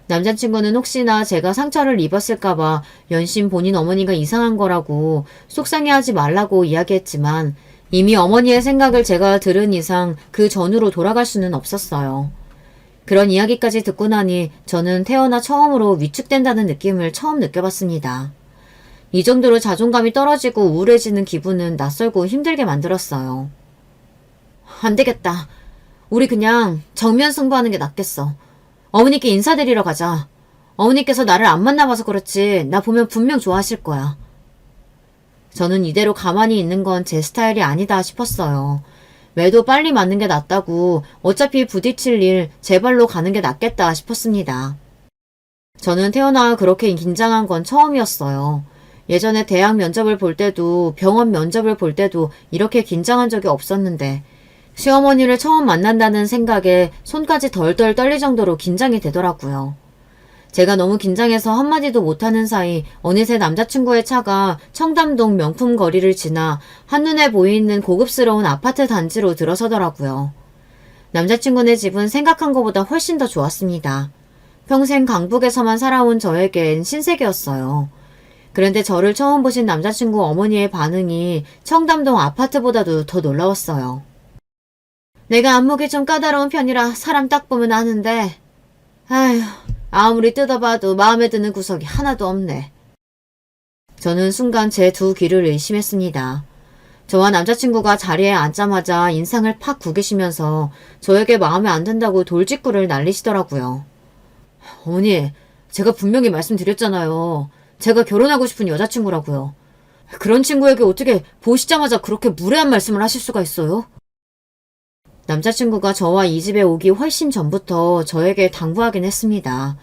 남자친구는 혹시나 제가 상처를 입었을까봐 연신 본인 어머니가 이상한 거라고 속상해하지 말라고 이야기했지만 이미 어머니의 생각을 제가 들은 이상 그 전으로 돌아갈 수는 없었어요. 그런 이야기까지 듣고 나니 저는 태어나 처음으로 위축된다는 느낌을 처음 느껴봤습니다. 이 정도로 자존감이 떨어지고 우울해지는 기분은 낯설고 힘들게 만들었어요. 안 되겠다. 우리 그냥 정면 승부하는 게 낫겠어. 어머니께 인사드리러 가자. 어머니께서 나를 안 만나봐서 그렇지 나 보면 분명 좋아하실 거야. 저는 이대로 가만히 있는 건 제 스타일이 아니다 싶었어요. 매도 빨리 맞는 게 낫다고 어차피 부딪힐 일 제 발로 가는 게 낫겠다 싶었습니다. 저는 태어나 그렇게 긴장한 건 처음이었어요. 예전에 대학 면접을 볼 때도 병원 면접을 볼 때도 이렇게 긴장한 적이 없었는데 시어머니를 처음 만난다는 생각에 손까지 덜덜 떨릴 정도로 긴장이 되더라고요. 제가 너무 긴장해서 한마디도 못하는 사이 어느새 남자친구의 차가 청담동 명품 거리를 지나 한눈에 보이는 고급스러운 아파트 단지로 들어서더라고요. 남자친구네 집은 생각한 것보다 훨씬 더 좋았습니다. 평생 강북에서만 살아온 저에겐 신세계였어요. 그런데 저를 처음 보신 남자친구 어머니의 반응이 청담동 아파트보다도 더 놀라웠어요. 내가 안목이 좀 까다로운 편이라 사람 딱 보면 아는데 아휴 아무리 뜯어봐도 마음에 드는 구석이 하나도 없네. 저는 순간 제 두 귀를 의심했습니다. 저와 남자친구가 자리에 앉자마자 인상을 팍 구기시면서 저에게 마음에 안 든다고 돌직구를 날리시더라고요. 어머니, 제가 분명히 말씀드렸잖아요. 제가 결혼하고 싶은 여자친구라고요. 그런 친구에게 어떻게 보시자마자 그렇게 무례한 말씀을 하실 수가 있어요? 남자친구가 저와 이 집에 오기 훨씬 전부터 저에게 당부하긴 했습니다.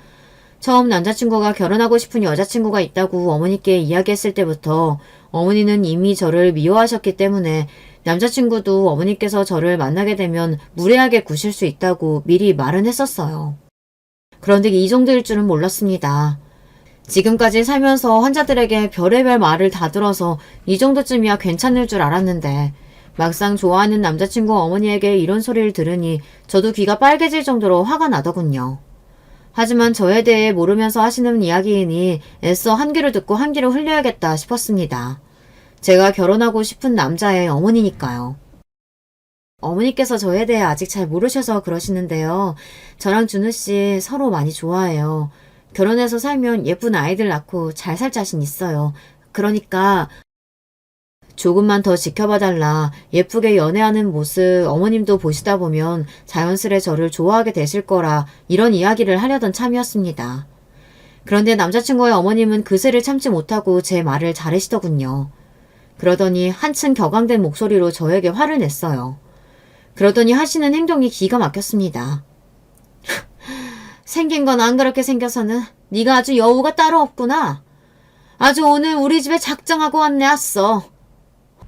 처음 남자친구가 결혼하고 싶은 여자친구가 있다고 어머니께 이야기했을 때부터 어머니는 이미 저를 미워하셨기 때문에 남자친구도 어머니께서 저를 만나게 되면 무례하게 구실 수 있다고 미리 말은 했었어요. 그런데 이 정도일 줄은 몰랐습니다. 지금까지 살면서 환자들에게 별의별 말을 다 들어서 이 정도쯤이야 괜찮을 줄 알았는데 막상 좋아하는 남자친구 어머니에게 이런 소리를 들으니 저도 귀가 빨개질 정도로 화가 나더군요. 하지만 저에 대해 모르면서 하시는 이야기이니 애써 한 귀를 듣고 한 귀를 흘려야겠다 싶었습니다. 제가 결혼하고 싶은 남자의 어머니니까요. 어머니께서 저에 대해 아직 잘 모르셔서 그러시는데요. 저랑 준우씨 서로 많이 좋아해요. 결혼해서 살면 예쁜 아이들 낳고 잘 살 자신 있어요. 그러니까 조금만 더 지켜봐달라. 예쁘게 연애하는 모습 어머님도 보시다 보면 자연스레 저를 좋아하게 되실 거라 이런 이야기를 하려던 참이었습니다. 그런데 남자친구의 어머님은 그새를 참지 못하고 제 말을 자르시더군요. 그러더니 한층 격앙된 목소리로 저에게 화를 냈어요. 그러더니 하시는 행동이 기가 막혔습니다. 생긴 건 안 그렇게 생겨서는 네가 아주 여우가 따로 없구나. 아주 오늘 우리 집에 작정하고 왔네 아써.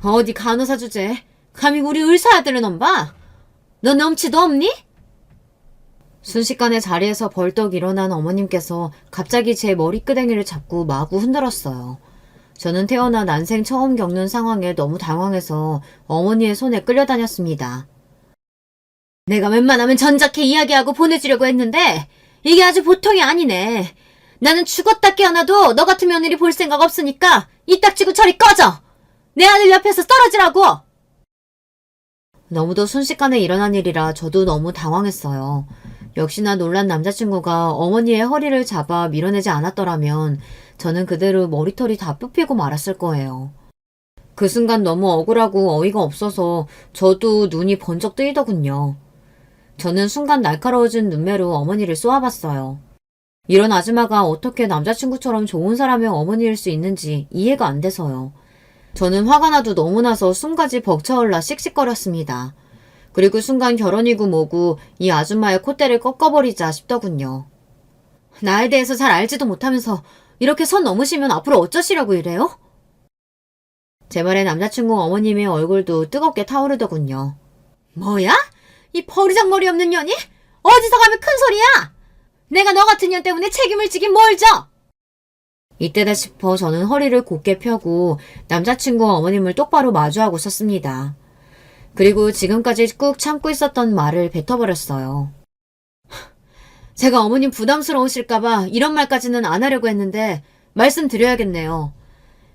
어디 간호사 주제 감히 우리 의사 아들을 넘봐? 너 넘치도 없니? 순식간에 자리에서 벌떡 일어난 어머님께서 갑자기 제 머리끄댕이를 잡고 마구 흔들었어요. 저는 태어나 난생 처음 겪는 상황에 너무 당황해서 어머니의 손에 끌려다녔습니다. 내가 웬만하면 전작해 이야기하고 보내주려고 했는데 이게 아주 보통이 아니네. 나는 죽었다 깨어나도 너 같은 며느리 볼 생각 없으니까 이 딱지고 저리 꺼져! 내 아들 옆에서 떨어지라고! 너무도 순식간에 일어난 일이라 저도 너무 당황했어요. 역시나 놀란 남자친구가 어머니의 허리를 잡아 밀어내지 않았더라면 저는 그대로 머리털이 다 뽑히고 말았을 거예요. 그 순간 너무 억울하고 어이가 없어서 저도 눈이 번쩍 뜨이더군요. 저는 순간 날카로워진 눈매로 어머니를 쏘아봤어요. 이런 아줌마가 어떻게 남자친구처럼 좋은 사람의 어머니일 수 있는지 이해가 안 돼서요. 저는 화가 나도 너무 나서 숨까지 벅차올라 씩씩거렸습니다. 그리고 순간 결혼이고 뭐고 이 아줌마의 콧대를 꺾어버리자 싶더군요. 나에 대해서 잘 알지도 못하면서 이렇게 선 넘으시면 앞으로 어쩌시려고 이래요? 제 말에 남자친구 어머님의 얼굴도 뜨겁게 타오르더군요. 뭐야? 이 버리장머리 없는 년이? 어디서 가면 큰 소리야? 내가 너 같은 년 때문에 책임을 지긴 뭘 져? 이때다 싶어 저는 허리를 곧게 펴고 남자친구 어머님을 똑바로 마주하고 섰습니다. 그리고 지금까지 꾹 참고 있었던 말을 뱉어버렸어요. 제가 어머님 부담스러우실까봐 이런 말까지는 안 하려고 했는데 말씀드려야겠네요.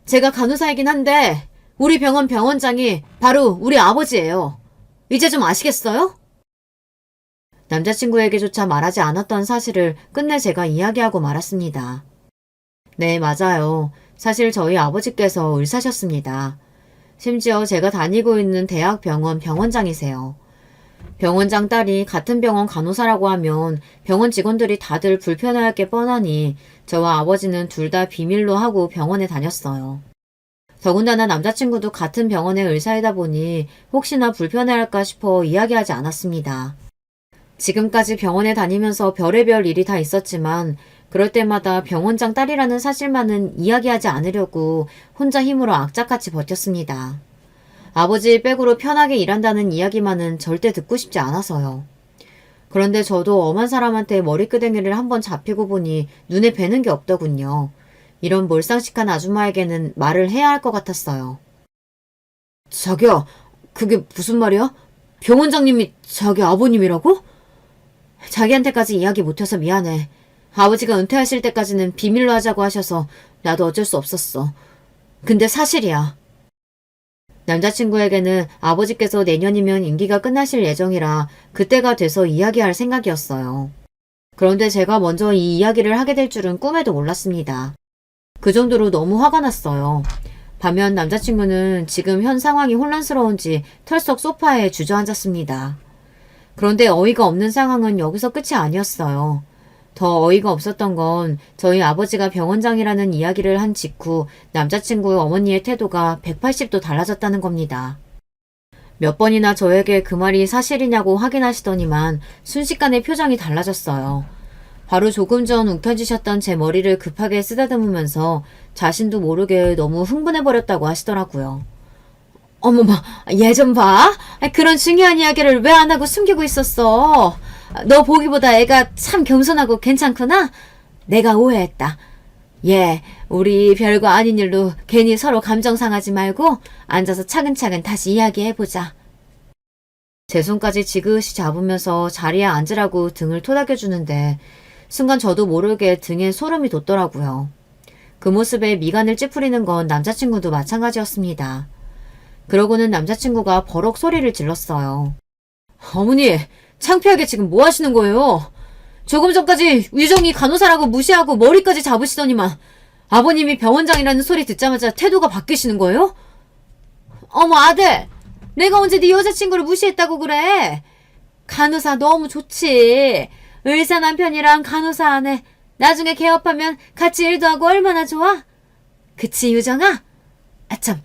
제가 간호사이긴 한데 우리 병원 병원장이 바로 우리 아버지예요. 이제 좀 아시겠어요? 남자친구에게조차 말하지 않았던 사실을 끝내 제가 이야기하고 말았습니다. 네, 맞아요. 사실 저희 아버지께서 의사셨습니다. 심지어 제가 다니고 있는 대학 병원 병원장이세요. 병원장 딸이 같은 병원 간호사라고 하면 병원 직원들이 다들 불편해할 게 뻔하니 저와 아버지는 둘 다 비밀로 하고 병원에 다녔어요. 더군다나 남자친구도 같은 병원의 의사이다 보니 혹시나 불편해할까 싶어 이야기하지 않았습니다. 지금까지 병원에 다니면서 별의별 일이 다 있었지만 그럴 때마다 병원장 딸이라는 사실만은 이야기하지 않으려고 혼자 힘으로 악착같이 버텼습니다. 아버지 백으로 편하게 일한다는 이야기만은 절대 듣고 싶지 않아서요. 그런데 저도 엄한 사람한테 머리끄댕이를 한번 잡히고 보니 눈에 뵈는 게 없더군요. 이런 몰상식한 아줌마에게는 말을 해야 할 것 같았어요. 자기야, 그게 무슨 말이야? 병원장님이 자기 아버님이라고? 자기한테까지 이야기 못해서 미안해. 아버지가 은퇴하실 때까지는 비밀로 하자고 하셔서 나도 어쩔 수 없었어. 근데 사실이야. 남자친구에게는 아버지께서 내년이면 임기가 끝나실 예정이라 그때가 돼서 이야기할 생각이었어요. 그런데 제가 먼저 이 이야기를 하게 될 줄은 꿈에도 몰랐습니다. 그 정도로 너무 화가 났어요. 반면 남자친구는 지금 현 상황이 혼란스러운지 털썩 소파에 주저앉았습니다. 그런데 어이가 없는 상황은 여기서 끝이 아니었어요. 더 어이가 없었던 건 저희 아버지가 병원장이라는 이야기를 한 직후 남자친구 어머니의 태도가 180도 달라졌다는 겁니다. 몇 번이나 저에게 그 말이 사실이냐고 확인하시더니만 순식간에 표정이 달라졌어요. 바로 조금 전 움켜쥐셨던 제 머리를 급하게 쓰다듬으면서 자신도 모르게 너무 흥분해버렸다고 하시더라고요. 어머마, 얘 좀 봐. 그런 중요한 이야기를 왜 안 하고 숨기고 있었어. 너 보기보다 애가 참 겸손하고 괜찮구나? 내가 오해했다. 얘, 우리 별거 아닌 일로 괜히 서로 감정 상하지 말고 앉아서 차근차근 다시 이야기해보자. 제 손까지 지그시 잡으면서 자리에 앉으라고 등을 토닥여주는데 순간 저도 모르게 등에 소름이 돋더라고요. 그 모습에 미간을 찌푸리는 건 남자친구도 마찬가지였습니다. 그러고는 남자친구가 버럭 소리를 질렀어요. 어머니, 창피하게 지금 뭐 하시는 거예요? 조금 전까지 유정이 간호사라고 무시하고 머리까지 잡으시더니만 아버님이 병원장이라는 소리 듣자마자 태도가 바뀌시는 거예요? 어머 아들, 내가 언제 네 여자친구를 무시했다고 그래? 간호사 너무 좋지. 의사 남편이랑 간호사 아내 나중에 개업하면 같이 일도 하고 얼마나 좋아? 그치 유정아? 아참,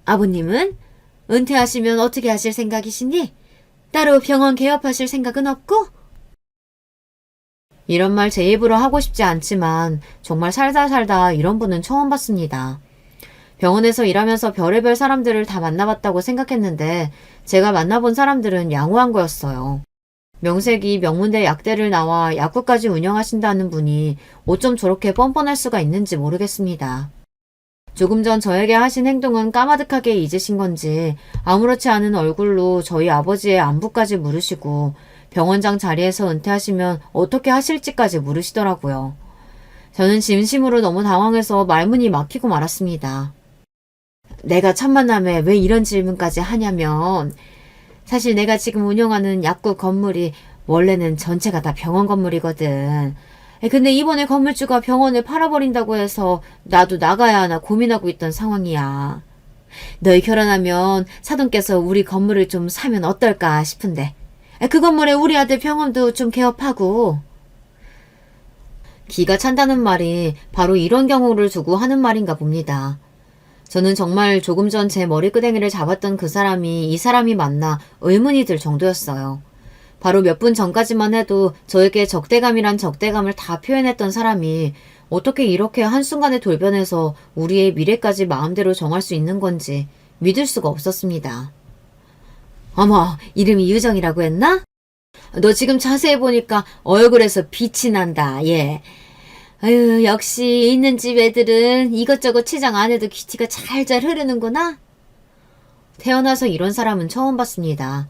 아버님은? 은퇴하시면 어떻게 하실 생각이시니? 따로 병원 개업하실 생각은 없고? 이런 말 제 입으로 하고 싶지 않지만 정말 살다 이런 분은 처음 봤습니다. 병원에서 일하면서 별의별 사람들을 다 만나봤다고 생각했는데 제가 만나본 사람들은 양호한 거였어요. 명색이 명문대 약대를 나와 약국까지 운영하신다는 분이 어쩜 저렇게 뻔뻔할 수가 있는지 모르겠습니다. 조금 전 저에게 하신 행동은 까마득하게 잊으신 건지 아무렇지 않은 얼굴로 저희 아버지의 안부까지 물으시고 병원장 자리에서 은퇴하시면 어떻게 하실지까지 물으시더라고요. 저는 진심으로 너무 당황해서 말문이 막히고 말았습니다. 내가 첫 만남에 왜 이런 질문까지 하냐면 사실 내가 지금 운영하는 약국 건물이 원래는 전체가 다 병원 건물이거든. 근데 이번에 건물주가 병원을 팔아버린다고 해서 나도 나가야 하나 고민하고 있던 상황이야. 너희 결혼하면 사돈께서 우리 건물을 좀 사면 어떨까 싶은데. 그 건물에 우리 아들 병원도 좀 개업하고. 기가 찬다는 말이 바로 이런 경우를 두고 하는 말인가 봅니다. 저는 정말 조금 전 제 머리끄댕이를 잡았던 그 사람이 이 사람이 맞나 의문이 들 정도였어요. 바로 몇 분 전까지만 해도 저에게 적대감이란 적대감을 다 표현했던 사람이 어떻게 이렇게 한순간에 돌변해서 우리의 미래까지 마음대로 정할 수 있는 건지 믿을 수가 없었습니다. 어머, 이름이 유정이라고 했나? 너 지금 자세히 보니까 얼굴에서 빛이 난다, 얘. 아유, 역시 있는 집 애들은 이것저것 치장 안 해도 기티가 잘잘 흐르는구나. 태어나서 이런 사람은 처음 봤습니다.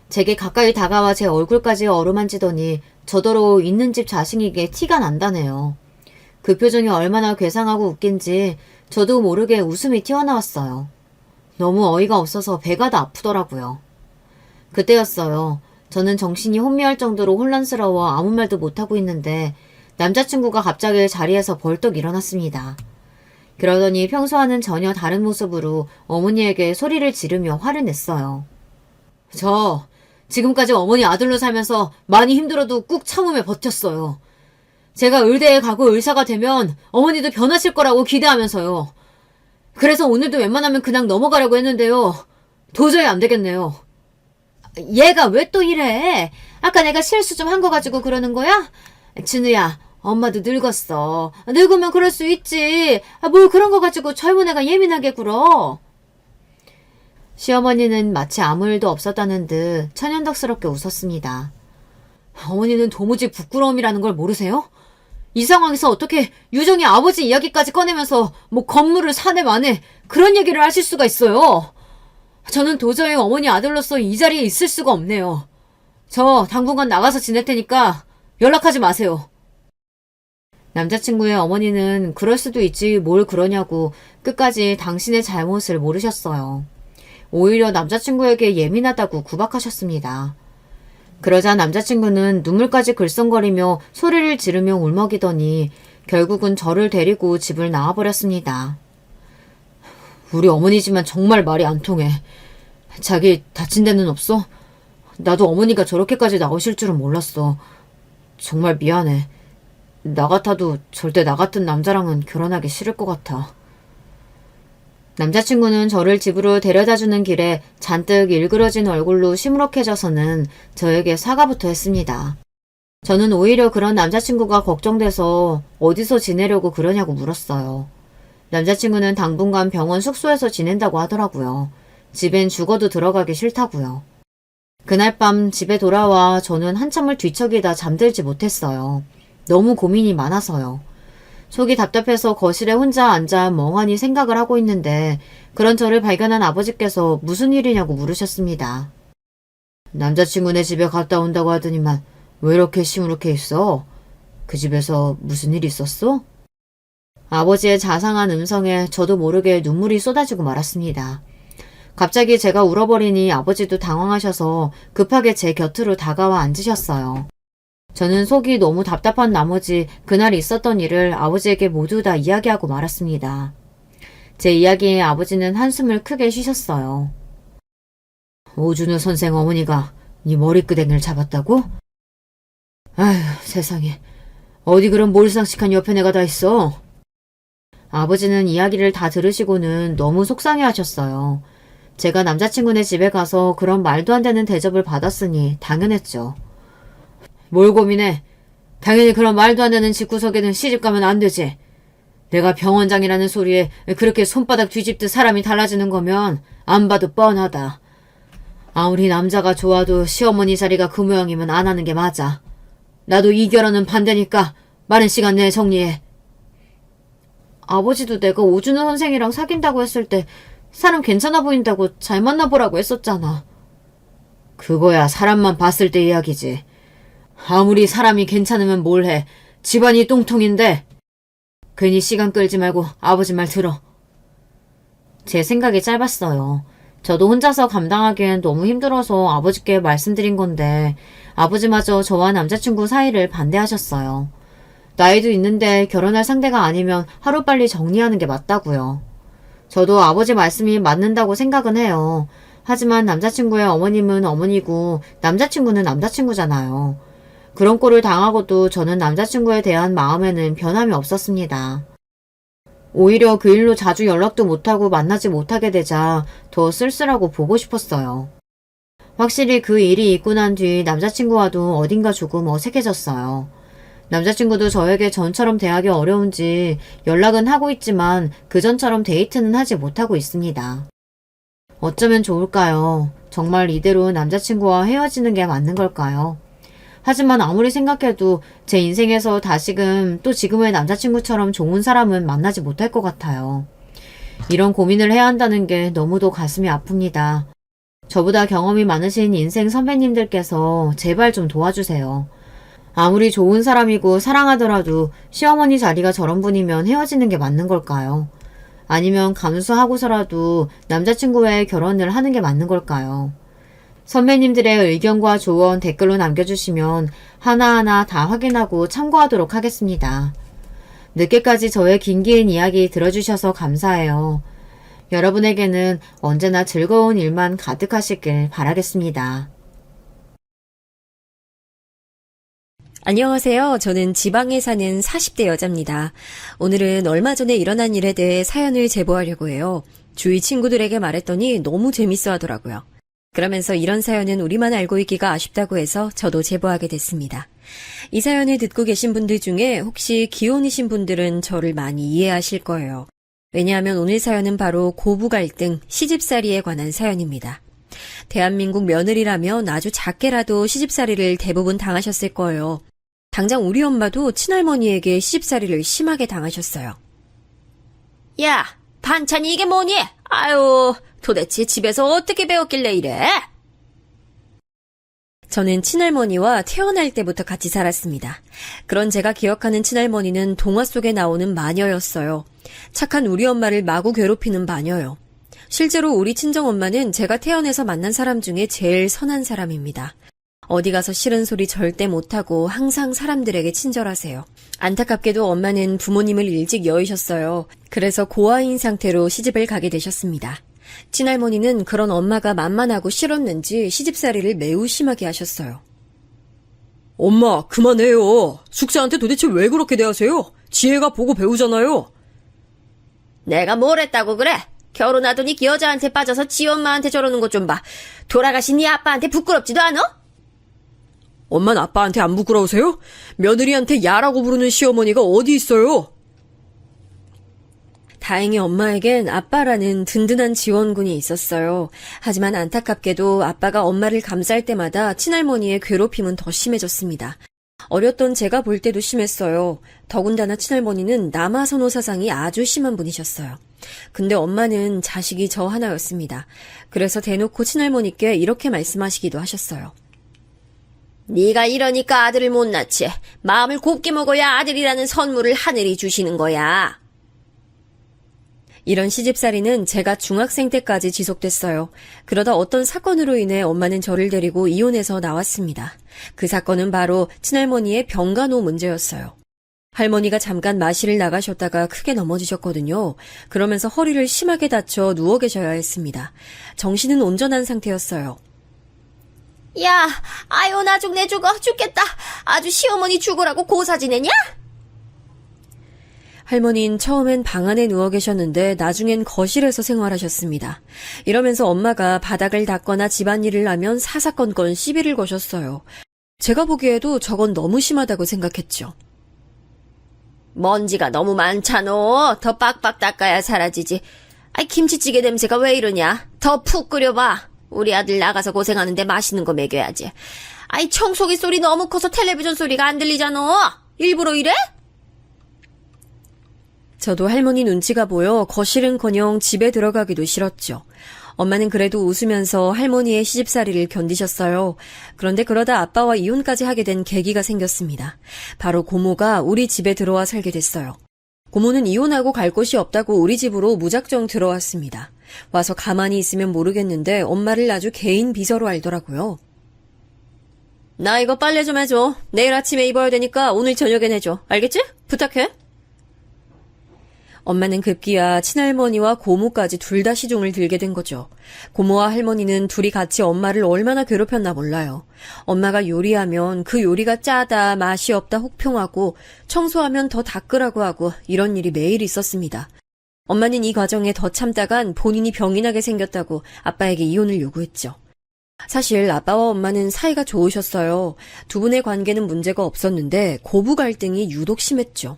제게 가까이 다가와 제 얼굴까지 어루만지더니 저더러 있는 집 자식에게 티가 난다네요. 그 표정이 얼마나 괴상하고 웃긴지 저도 모르게 웃음이 튀어나왔어요. 너무 어이가 없어서 배가 다 아프더라고요. 그때였어요. 저는 정신이 혼미할 정도로 혼란스러워 아무 말도 못하고 있는데 남자친구가 갑자기 자리에서 벌떡 일어났습니다. 그러더니 평소와는 전혀 다른 모습으로 어머니에게 소리를 지르며 화를 냈어요. 저 지금까지 어머니 아들로 살면서 많이 힘들어도 꾹 참으며 버텼어요. 제가 의대에 가고 의사가 되면 어머니도 변하실 거라고 기대하면서요. 그래서 오늘도 웬만하면 그냥 넘어가려고 했는데요. 도저히 안 되겠네요. 얘가 왜 또 이래? 아까 내가 실수 좀 한 거 가지고 그러는 거야? 진우야, 엄마도 늙었어. 늙으면 그럴 수 있지. 뭘 그런 거 가지고 젊은 애가 예민하게 굴어. 시어머니는 마치 아무 일도 없었다는 듯 천연덕스럽게 웃었습니다. 어머니는 도무지 부끄러움이라는 걸 모르세요? 이 상황에서 어떻게 유정이 아버지 이야기까지 꺼내면서 뭐 건물을 사내 마네 그런 얘기를 하실 수가 있어요. 저는 도저히 어머니 아들로서 이 자리에 있을 수가 없네요. 저 당분간 나가서 지낼 테니까 연락하지 마세요. 남자친구의 어머니는 그럴 수도 있지 뭘 그러냐고 끝까지 당신의 잘못을 모르셨어요. 오히려 남자친구에게 예민하다고 구박하셨습니다. 그러자 남자친구는 눈물까지 글썽거리며 소리를 지르며 울먹이더니 결국은 저를 데리고 집을 나와버렸습니다. 우리 어머니지만 정말 말이 안 통해. 자기 다친 데는 없어? 나도 어머니가 저렇게까지 나오실 줄은 몰랐어. 정말 미안해. 나 같아도 절대 나 같은 남자랑은 결혼하기 싫을 것 같아. 남자친구는 저를 집으로 데려다주는 길에 잔뜩 일그러진 얼굴로 시무룩해져서는 저에게 사과부터 했습니다. 저는 오히려 그런 남자친구가 걱정돼서 어디서 지내려고 그러냐고 물었어요. 남자친구는 당분간 병원 숙소에서 지낸다고 하더라고요. 집엔 죽어도 들어가기 싫다고요. 그날 밤 집에 돌아와 저는 한참을 뒤척이다 잠들지 못했어요. 너무 고민이 많아서요. 속이 답답해서 거실에 혼자 앉아 멍하니 생각을 하고 있는데 그런 저를 발견한 아버지께서 무슨 일이냐고 물으셨습니다. 남자친구네 집에 갔다 온다고 하더니만 왜 이렇게 시무룩해 있어? 그 집에서 무슨 일 있었어? 아버지의 자상한 음성에 저도 모르게 눈물이 쏟아지고 말았습니다. 갑자기 제가 울어버리니 아버지도 당황하셔서 급하게 제 곁으로 다가와 앉으셨어요. 저는 속이 너무 답답한 나머지 그날 있었던 일을 아버지에게 모두 다 이야기하고 말았습니다. 제 이야기에 아버지는 한숨을 크게 쉬셨어요. 오준호 선생 어머니가 네 머리끄댕이를 잡았다고? 아휴 세상에 어디 그런 몰상식한 옆에 내가 다 있어. 아버지는 이야기를 다 들으시고는 너무 속상해하셨어요. 제가 남자친구네 집에 가서 그런 말도 안 되는 대접을 받았으니 당연했죠. 뭘 고민해? 당연히 그런 말도 안 되는 집구석에는 시집가면 안 되지. 내가 병원장이라는 소리에 그렇게 손바닥 뒤집듯 사람이 달라지는 거면 안 봐도 뻔하다. 아무리 남자가 좋아도 시어머니 자리가 그 모양이면 안 하는 게 맞아. 나도 이 결혼은 반대니까 빠른 시간 내에 정리해. 아버지도 내가 오준호 선생이랑 사귄다고 했을 때 사람 괜찮아 보인다고 잘 만나보라고 했었잖아. 그거야 사람만 봤을 때 이야기지. 아무리 사람이 괜찮으면 뭘 해. 집안이 똥통인데. 괜히 시간 끌지 말고 아버지 말 들어. 제 생각이 짧았어요. 저도 혼자서 감당하기엔 너무 힘들어서 아버지께 말씀드린 건데 아버지마저 저와 남자친구 사이를 반대하셨어요. 나이도 있는데 결혼할 상대가 아니면 하루빨리 정리하는 게 맞다고요. 저도 아버지 말씀이 맞는다고 생각은 해요. 하지만 남자친구의 어머님은 어머니고 남자친구는 남자친구잖아요. 그런 꼴을 당하고도 저는 남자친구에 대한 마음에는 변함이 없었습니다. 오히려 그 일로 자주 연락도 못하고 만나지 못하게 되자 더 쓸쓸하고 보고 싶었어요. 확실히 그 일이 있고 난 뒤 남자친구와도 어딘가 조금 어색해졌어요. 남자친구도 저에게 전처럼 대하기 어려운지 연락은 하고 있지만 그전처럼 데이트는 하지 못하고 있습니다. 어쩌면 좋을까요? 정말 이대로 남자친구와 헤어지는 게 맞는 걸까요? 하지만 아무리 생각해도 제 인생에서 다시금 또 지금의 남자친구처럼 좋은 사람은 만나지 못할 것 같아요. 이런 고민을 해야 한다는 게 너무도 가슴이 아픕니다. 저보다 경험이 많으신 인생 선배님들께서 제발 좀 도와주세요. 아무리 좋은 사람이고 사랑하더라도 시어머니 자리가 저런 분이면 헤어지는 게 맞는 걸까요? 아니면 감수하고서라도 남자친구와의 결혼을 하는 게 맞는 걸까요? 선배님들의 의견과 조언 댓글로 남겨주시면 하나하나 다 확인하고 참고하도록 하겠습니다. 늦게까지 저의 긴 이야기 들어주셔서 감사해요. 여러분에게는 언제나 즐거운 일만 가득하시길 바라겠습니다. 안녕하세요. 저는 지방에 사는 40대 여자입니다. 오늘은 얼마 전에 일어난 일에 대해 사연을 제보하려고 해요. 주위 친구들에게 말했더니 너무 재밌어 하더라고요. 그러면서 이런 사연은 우리만 알고 있기가 아쉽다고 해서 저도 제보하게 됐습니다. 이 사연을 듣고 계신 분들 중에 혹시 기혼이신 분들은 저를 많이 이해하실 거예요. 왜냐하면 오늘 사연은 바로 고부 갈등, 시집살이에 관한 사연입니다. 대한민국 며느리라면 아주 작게라도 시집살이를 대부분 당하셨을 거예요. 당장 우리 엄마도 친할머니에게 시집살이를 심하게 당하셨어요. 야, 반찬이 이게 뭐니? 아유, 도대체 집에서 어떻게 배웠길래 이래? 저는 친할머니와 태어날 때부터 같이 살았습니다. 그런 제가 기억하는 친할머니는 동화 속에 나오는 마녀였어요. 착한 우리 엄마를 마구 괴롭히는 마녀요. 실제로 우리 친정엄마는 제가 태어나서 만난 사람 중에 제일 선한 사람입니다. 어디 가서 싫은 소리 절대 못하고 항상 사람들에게 친절하세요. 안타깝게도 엄마는 부모님을 일찍 여의셨어요. 그래서 고아인 상태로 시집을 가게 되셨습니다. 친할머니는 그런 엄마가 만만하고 싫었는지 시집살이를 매우 심하게 하셨어요. 엄마, 그만해요. 숙자한테 도대체 왜 그렇게 대하세요? 지혜가 보고 배우잖아요. 내가 뭘 했다고 그래? 결혼하더니 여자한테 빠져서 지 엄마한테 저러는 것 좀 봐. 돌아가신 네 아빠한테 부끄럽지도 않아? 엄마는 아빠한테 안 부끄러우세요? 며느리한테 야라고 부르는 시어머니가 어디 있어요? 다행히 엄마에겐 아빠라는 든든한 지원군이 있었어요. 하지만 안타깝게도 아빠가 엄마를 감쌀 때마다 친할머니의 괴롭힘은 더 심해졌습니다. 어렸던 제가 볼 때도 심했어요. 더군다나 친할머니는 남아선호 사상이 아주 심한 분이셨어요. 근데 엄마는 자식이 저 하나였습니다. 그래서 대놓고 친할머니께 이렇게 말씀하시기도 하셨어요. 네가 이러니까 아들을 못 낳지. 마음을 곱게 먹어야 아들이라는 선물을 하늘이 주시는 거야. 이런 시집살이는 제가 중학생 때까지 지속됐어요. 그러다 어떤 사건으로 인해 엄마는 저를 데리고 이혼해서 나왔습니다. 그 사건은 바로 친할머니의 병간호 문제였어요. 할머니가 잠깐 마실을 나가셨다가 크게 넘어지셨거든요. 그러면서 허리를 심하게 다쳐 누워 계셔야 했습니다. 정신은 온전한 상태였어요. 야, 아유 나 죽네 죽어 죽겠다. 아주 시어머니 죽으라고 고사 지내냐? 할머니는 처음엔 방 안에 누워 계셨는데 나중엔 거실에서 생활하셨습니다. 이러면서 엄마가 바닥을 닦거나 집안일을 하면 사사건건 시비를 거셨어요. 제가 보기에도 저건 너무 심하다고 생각했죠. 먼지가 너무 많잖아. 더 빡빡 닦아야 사라지지. 아이 김치찌개 냄새가 왜 이러냐. 더 푹 끓여봐. 우리 아들 나가서 고생하는데 맛있는 거 먹여야지. 아이 청소기 소리 너무 커서 텔레비전 소리가 안 들리잖아. 일부러 이래? 저도 할머니 눈치가 보여 거실은커녕 집에 들어가기도 싫었죠. 엄마는 그래도 웃으면서 할머니의 시집살이를 견디셨어요. 그런데 그러다 아빠와 이혼까지 하게 된 계기가 생겼습니다. 바로 고모가 우리 집에 들어와 살게 됐어요. 고모는 이혼하고 갈 곳이 없다고 우리 집으로 무작정 들어왔습니다. 와서 가만히 있으면 모르겠는데 엄마를 아주 개인 비서로 알더라고요. 나 이거 빨래 좀 해줘. 내일 아침에 입어야 되니까 오늘 저녁엔 해줘. 알겠지? 부탁해. 엄마는 급기야 친할머니와 고모까지 둘 다 시중을 들게 된 거죠. 고모와 할머니는 둘이 같이 엄마를 얼마나 괴롭혔나 몰라요. 엄마가 요리하면 그 요리가 짜다, 맛이 없다 혹평하고 청소하면 더 닦으라고 하고 이런 일이 매일 있었습니다. 엄마는 이 과정에 더 참다간 본인이 병이 나게 생겼다고 아빠에게 이혼을 요구했죠. 사실 아빠와 엄마는 사이가 좋으셨어요. 두 분의 관계는 문제가 없었는데 고부 갈등이 유독 심했죠.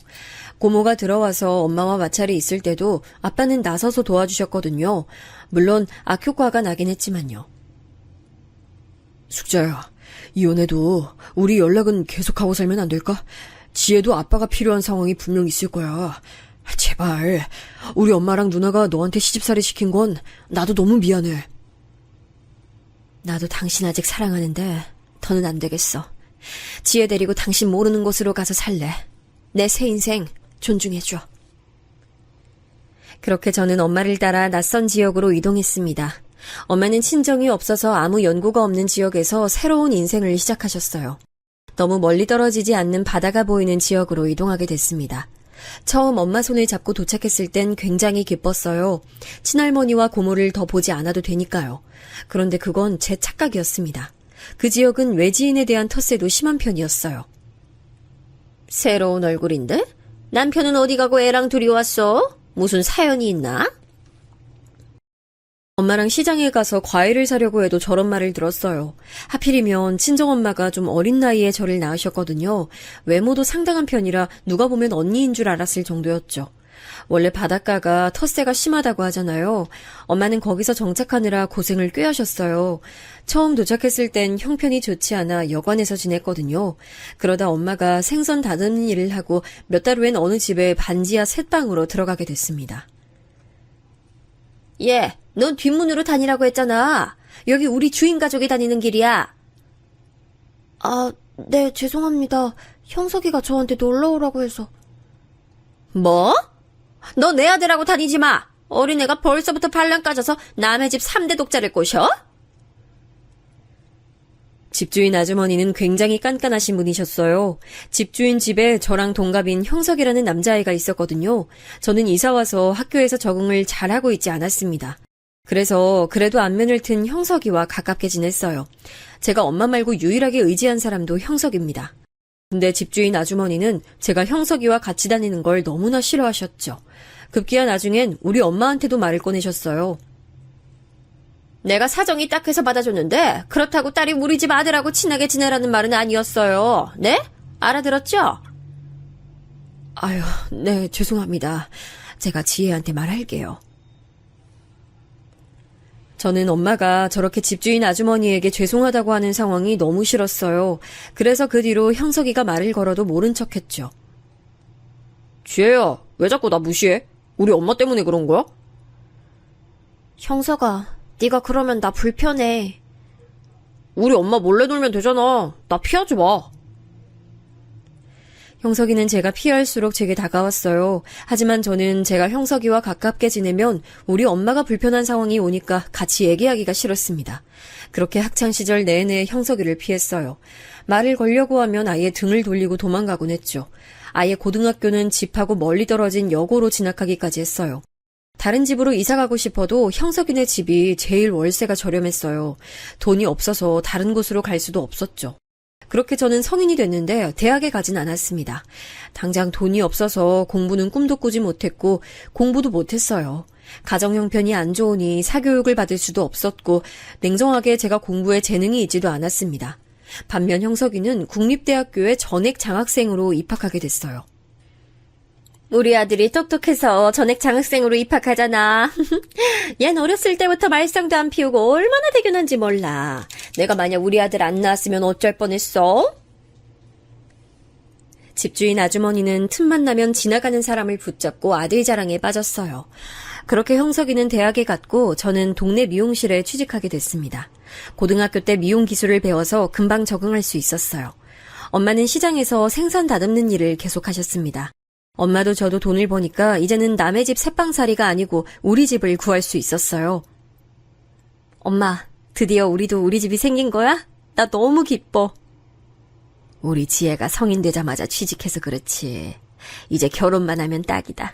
고모가 들어와서 엄마와 마찰이 있을 때도 아빠는 나서서 도와주셨거든요. 물론 악효과가 나긴 했지만요. 숙자야, 이혼해도 우리 연락은 계속하고 살면 안 될까? 지혜도 아빠가 필요한 상황이 분명 있을 거야. 제발, 우리 엄마랑 누나가 너한테 시집살이 시킨 건 나도 너무 미안해. 나도 당신 아직 사랑하는데 더는 안 되겠어. 지혜 데리고 당신 모르는 곳으로 가서 살래. 내 새 인생 존중해줘. 그렇게 저는 엄마를 따라 낯선 지역으로 이동했습니다. 엄마는 친정이 없어서 아무 연고가 없는 지역에서 새로운 인생을 시작하셨어요. 너무 멀리 떨어지지 않는 바다가 보이는 지역으로 이동하게 됐습니다. 처음 엄마 손을 잡고 도착했을 땐 굉장히 기뻤어요. 친할머니와 고모를 더 보지 않아도 되니까요. 그런데 그건 제 착각이었습니다. 그 지역은 외지인에 대한 텃세도 심한 편이었어요. 새로운 얼굴인데? 남편은 어디 가고 애랑 둘이 왔어? 무슨 사연이 있나? 엄마랑 시장에 가서 과일을 사려고 해도 저런 말을 들었어요. 하필이면 친정엄마가 좀 어린 나이에 저를 낳으셨거든요. 외모도 상당한 편이라 누가 보면 언니인 줄 알았을 정도였죠. 원래 바닷가가 텃세가 심하다고 하잖아요. 엄마는 거기서 정착하느라 고생을 꽤 하셨어요. 처음 도착했을 땐 형편이 좋지 않아 여관에서 지냈거든요. 그러다 엄마가 생선 다듬는 일을 하고 몇 달 후엔 어느 집에 반지하 셋방으로 들어가게 됐습니다. 예, 넌 뒷문으로 다니라고 했잖아. 여기 우리 주인 가족이 다니는 길이야. 아, 네, 죄송합니다. 형석이가 저한테 놀러 오라고 해서. 뭐? 너 내 아들하고 다니지 마. 어린애가 벌써부터 반란 까져서 남의 집 3대 독자를 꼬셔? 집주인 아주머니는 굉장히 깐깐하신 분이셨어요. 집주인 집에 저랑 동갑인 형석이라는 남자아이가 있었거든요. 저는 이사와서 학교에서 적응을 잘하고 있지 않았습니다. 그래서 그래도 안면을 튼 형석이와 가깝게 지냈어요. 제가 엄마 말고 유일하게 의지한 사람도 형석입니다. 근데 집주인 아주머니는 제가 형석이와 같이 다니는 걸 너무나 싫어하셨죠. 급기야 나중엔 우리 엄마한테도 말을 꺼내셨어요. 내가 사정이 딱해서 받아줬는데 그렇다고 딸이 우리 집 아들하고 친하게 지내라는 말은 아니었어요. 네? 알아들었죠? 아유, 네, 죄송합니다. 제가 지혜한테 말할게요. 저는 엄마가 저렇게 집주인 아주머니에게 죄송하다고 하는 상황이 너무 싫었어요. 그래서 그 뒤로 형석이가 말을 걸어도 모른 척했죠. 지혜야, 왜 자꾸 나 무시해? 우리 엄마 때문에 그런 거야? 형석아, 네가 그러면 나 불편해. 우리 엄마 몰래 놀면 되잖아. 나 피하지 마. 형석이는 제가 피할수록 제게 다가왔어요. 하지만 저는 제가 형석이와 가깝게 지내면 우리 엄마가 불편한 상황이 오니까 같이 얘기하기가 싫었습니다. 그렇게 학창시절 내내 형석이를 피했어요. 말을 걸려고 하면 아예 등을 돌리고 도망가곤 했죠. 아예 고등학교는 집하고 멀리 떨어진 여고로 진학하기까지 했어요. 다른 집으로 이사가고 싶어도 형석이네 집이 제일 월세가 저렴했어요. 돈이 없어서 다른 곳으로 갈 수도 없었죠. 그렇게 저는 성인이 됐는데 대학에 가진 않았습니다. 당장 돈이 없어서 공부는 꿈도 꾸지 못했고 공부도 못했어요. 가정 형편이 안 좋으니 사교육을 받을 수도 없었고 냉정하게 제가 공부에 재능이 있지도 않았습니다. 반면 형석이는 국립대학교에 전액 장학생으로 입학하게 됐어요. 우리 아들이 똑똑해서 전액 장학생으로 입학하잖아. 얜 어렸을 때부터 말썽도 안 피우고 얼마나 대견한지 몰라. 내가 만약 우리 아들 안 낳았으면 어쩔 뻔했어? 집주인 아주머니는 틈만 나면 지나가는 사람을 붙잡고 아들 자랑에 빠졌어요. 그렇게 형석이는 대학에 갔고 저는 동네 미용실에 취직하게 됐습니다. 고등학교 때 미용 기술을 배워서 금방 적응할 수 있었어요. 엄마는 시장에서 생선 다듬는 일을 계속하셨습니다. 엄마도 저도 돈을 버니까 이제는 남의 집 새빵살이가 아니고 우리 집을 구할 수 있었어요. 엄마, 드디어 우리도 우리 집이 생긴 거야? 나 너무 기뻐. 우리 지혜가 성인 되자마자 취직해서 그렇지. 이제 결혼만 하면 딱이다.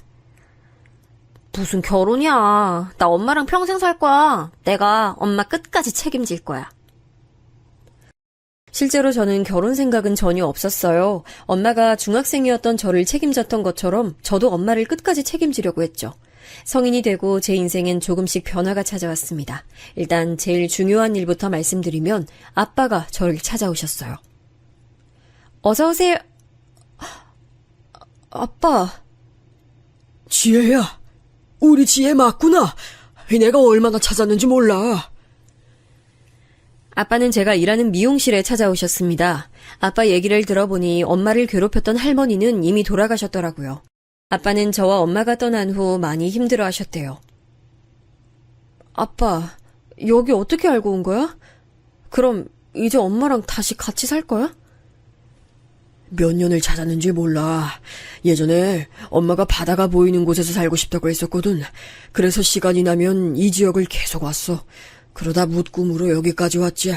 무슨 결혼이야. 나 엄마랑 평생 살 거야. 내가 엄마 끝까지 책임질 거야. 실제로 저는 결혼 생각은 전혀 없었어요. 엄마가 중학생이었던 저를 책임졌던 것처럼 저도 엄마를 끝까지 책임지려고 했죠. 성인이 되고 제 인생엔 조금씩 변화가 찾아왔습니다. 일단 제일 중요한 일부터 말씀드리면 아빠가 저를 찾아오셨어요. 어서 오세요. 아빠. 지혜야, 우리 지혜 맞구나. 내가 얼마나 찾았는지 몰라. 아빠는 제가 일하는 미용실에 찾아오셨습니다. 아빠 얘기를 들어보니 엄마를 괴롭혔던 할머니는 이미 돌아가셨더라고요. 아빠는 저와 엄마가 떠난 후 많이 힘들어하셨대요. 아빠, 여기 어떻게 알고 온 거야? 그럼 이제 엄마랑 다시 같이 살 거야? 몇 년을 찾았는지 몰라. 예전에 엄마가 바다가 보이는 곳에서 살고 싶다고 했었거든. 그래서 시간이 나면 이 지역을 계속 왔어. 그러다 묻꿈으로 여기까지 왔지.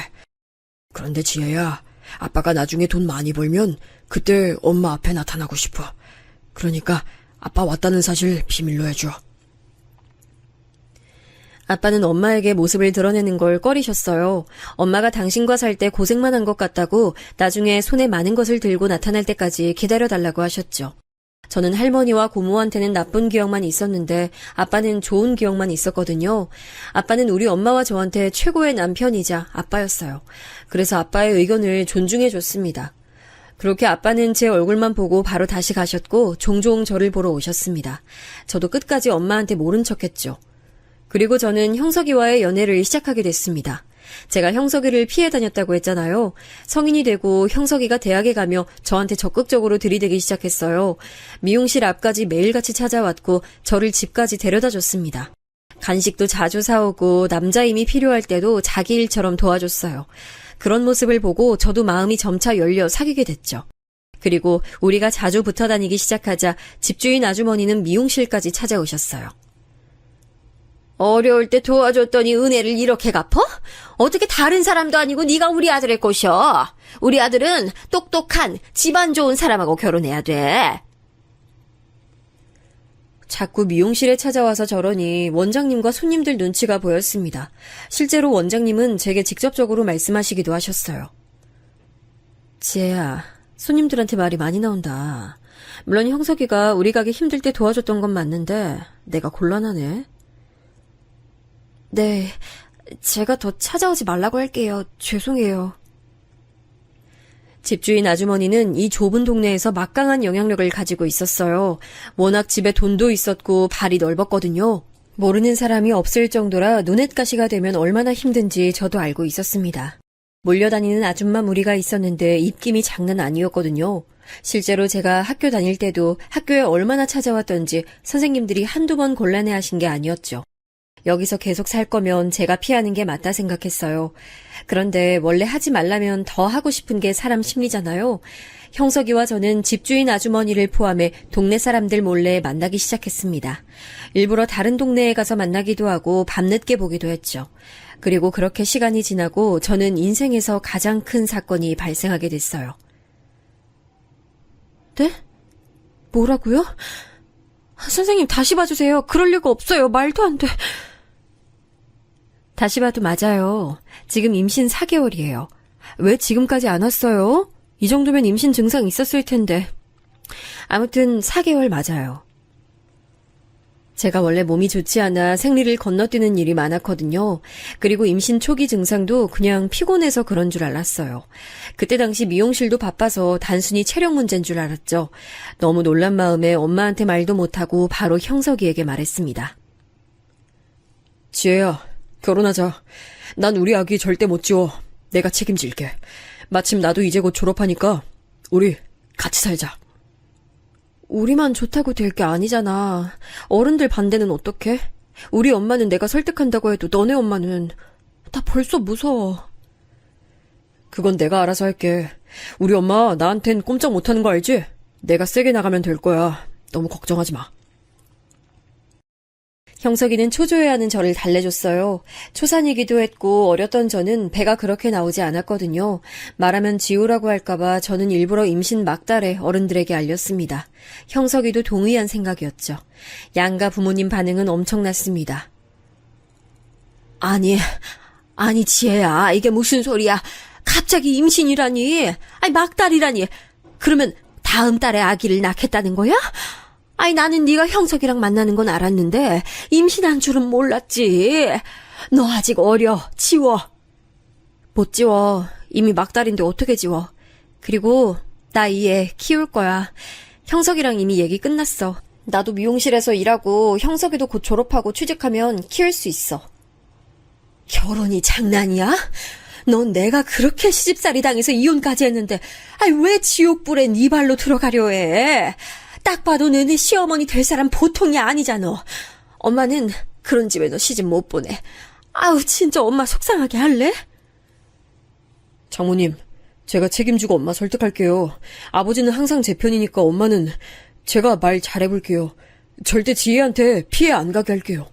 그런데 지혜야, 아빠가 나중에 돈 많이 벌면 그때 엄마 앞에 나타나고 싶어. 그러니까 아빠 왔다는 사실 비밀로 해줘. 아빠는 엄마에게 모습을 드러내는 걸 꺼리셨어요. 엄마가 당신과 살 때 고생만 한 것 같다고 나중에 손에 많은 것을 들고 나타날 때까지 기다려달라고 하셨죠. 저는 할머니와 고모한테는 나쁜 기억만 있었는데 아빠는 좋은 기억만 있었거든요. 아빠는 우리 엄마와 저한테 최고의 남편이자 아빠였어요. 그래서 아빠의 의견을 존중해줬습니다. 그렇게 아빠는 제 얼굴만 보고 바로 다시 가셨고 종종 저를 보러 오셨습니다. 저도 끝까지 엄마한테 모른 척했죠. 그리고 저는 형석이와의 연애를 시작하게 됐습니다. 제가 형석이를 피해 다녔다고 했잖아요. 성인이 되고 형석이가 대학에 가며 저한테 적극적으로 들이대기 시작했어요. 미용실 앞까지 매일같이 찾아왔고 저를 집까지 데려다 줬습니다. 간식도 자주 사오고 남자 힘이 필요할 때도 자기 일처럼 도와줬어요. 그런 모습을 보고 저도 마음이 점차 열려 사귀게 됐죠. 그리고 우리가 자주 붙어 다니기 시작하자 집주인 아주머니는 미용실까지 찾아오셨어요. 어려울 때 도와줬더니 은혜를 이렇게 갚어? 어떻게 다른 사람도 아니고 네가 우리 아들을 꼬셔? 우리 아들은 똑똑한 집안 좋은 사람하고 결혼해야 돼. 자꾸 미용실에 찾아와서 저러니 원장님과 손님들 눈치가 보였습니다. 실제로 원장님은 제게 직접적으로 말씀하시기도 하셨어요. 지혜야, 손님들한테 말이 많이 나온다. 물론 형석이가 우리 가게 힘들 때 도와줬던 건 맞는데 내가 곤란하네. 네, 제가 더 찾아오지 말라고 할게요. 죄송해요. 집주인 아주머니는 이 좁은 동네에서 막강한 영향력을 가지고 있었어요. 워낙 집에 돈도 있었고 발이 넓었거든요. 모르는 사람이 없을 정도라 눈엣가시가 되면 얼마나 힘든지 저도 알고 있었습니다. 몰려다니는 아줌마 무리가 있었는데 입김이 장난 아니었거든요. 실제로 제가 학교 다닐 때도 학교에 얼마나 찾아왔던지 선생님들이 한두 번 곤란해하신 게 아니었죠. 여기서 계속 살 거면 제가 피하는 게 맞다 생각했어요. 그런데 원래 하지 말라면 더 하고 싶은 게 사람 심리잖아요. 형석이와 저는 집주인 아주머니를 포함해 동네 사람들 몰래 만나기 시작했습니다. 일부러 다른 동네에 가서 만나기도 하고 밤늦게 보기도 했죠. 그리고 그렇게 시간이 지나고 저는 인생에서 가장 큰 사건이 발생하게 됐어요. 네? 뭐라고요? 선생님 다시 봐주세요. 그럴 리가 없어요. 말도 안 돼. 다시 봐도 맞아요. 지금 임신 4개월이에요. 왜 지금까지 안 왔어요? 이 정도면 임신 증상 있었을 텐데. 아무튼 4개월 맞아요. 제가 원래 몸이 좋지 않아 생리를 건너뛰는 일이 많았거든요. 그리고 임신 초기 증상도 그냥 피곤해서 그런 줄 알았어요. 그때 당시 미용실도 바빠서 단순히 체력 문제인 줄 알았죠. 너무 놀란 마음에 엄마한테 말도 못하고 바로 형석이에게 말했습니다. 지혜야, 결혼하자. 난 우리 아기 절대 못 지워. 내가 책임질게. 마침 나도 이제 곧 졸업하니까 우리 같이 살자. 우리만 좋다고 될 게 아니잖아. 어른들 반대는 어떡해? 우리 엄마는 내가 설득한다고 해도 너네 엄마는 나 벌써 무서워. 그건 내가 알아서 할게. 우리 엄마 나한텐 꼼짝 못하는 거 알지? 내가 세게 나가면 될 거야. 너무 걱정하지 마. 형석이는 초조해하는 저를 달래줬어요. 초산이기도 했고 어렸던 저는 배가 그렇게 나오지 않았거든요. 말하면 지우라고 할까봐 저는 일부러 임신 막달에 어른들에게 알렸습니다. 형석이도 동의한 생각이었죠. 양가 부모님 반응은 엄청났습니다. 아니 지혜야, 이게 무슨 소리야. 갑자기 임신이라니. 아니 막달이라니. 그러면 다음 달에 아기를 낳겠다는 거야? 아니 나는 네가 형석이랑 만나는 건 알았는데 임신한 줄은 몰랐지. 너 아직 어려. 지워. 못 지워. 이미 막달인데 어떻게 지워. 그리고 나 이 애 키울 거야. 형석이랑 이미 얘기 끝났어. 나도 미용실에서 일하고 형석이도 곧 졸업하고 취직하면 키울 수 있어. 결혼이 장난이야? 넌 내가 그렇게 시집살이 당해서 이혼까지 했는데 아니 왜 지옥불에 네 발로 들어가려 해? 딱 봐도 너네 시어머니 될 사람 보통이 아니잖아. 엄마는 그런 집에 너 시집 못 보내. 아우 진짜 엄마 속상하게 할래? 장모님, 제가 책임지고 엄마 설득할게요. 아버지는 항상 제 편이니까 엄마는 제가 말 잘해볼게요. 절대 지혜한테 피해 안 가게 할게요.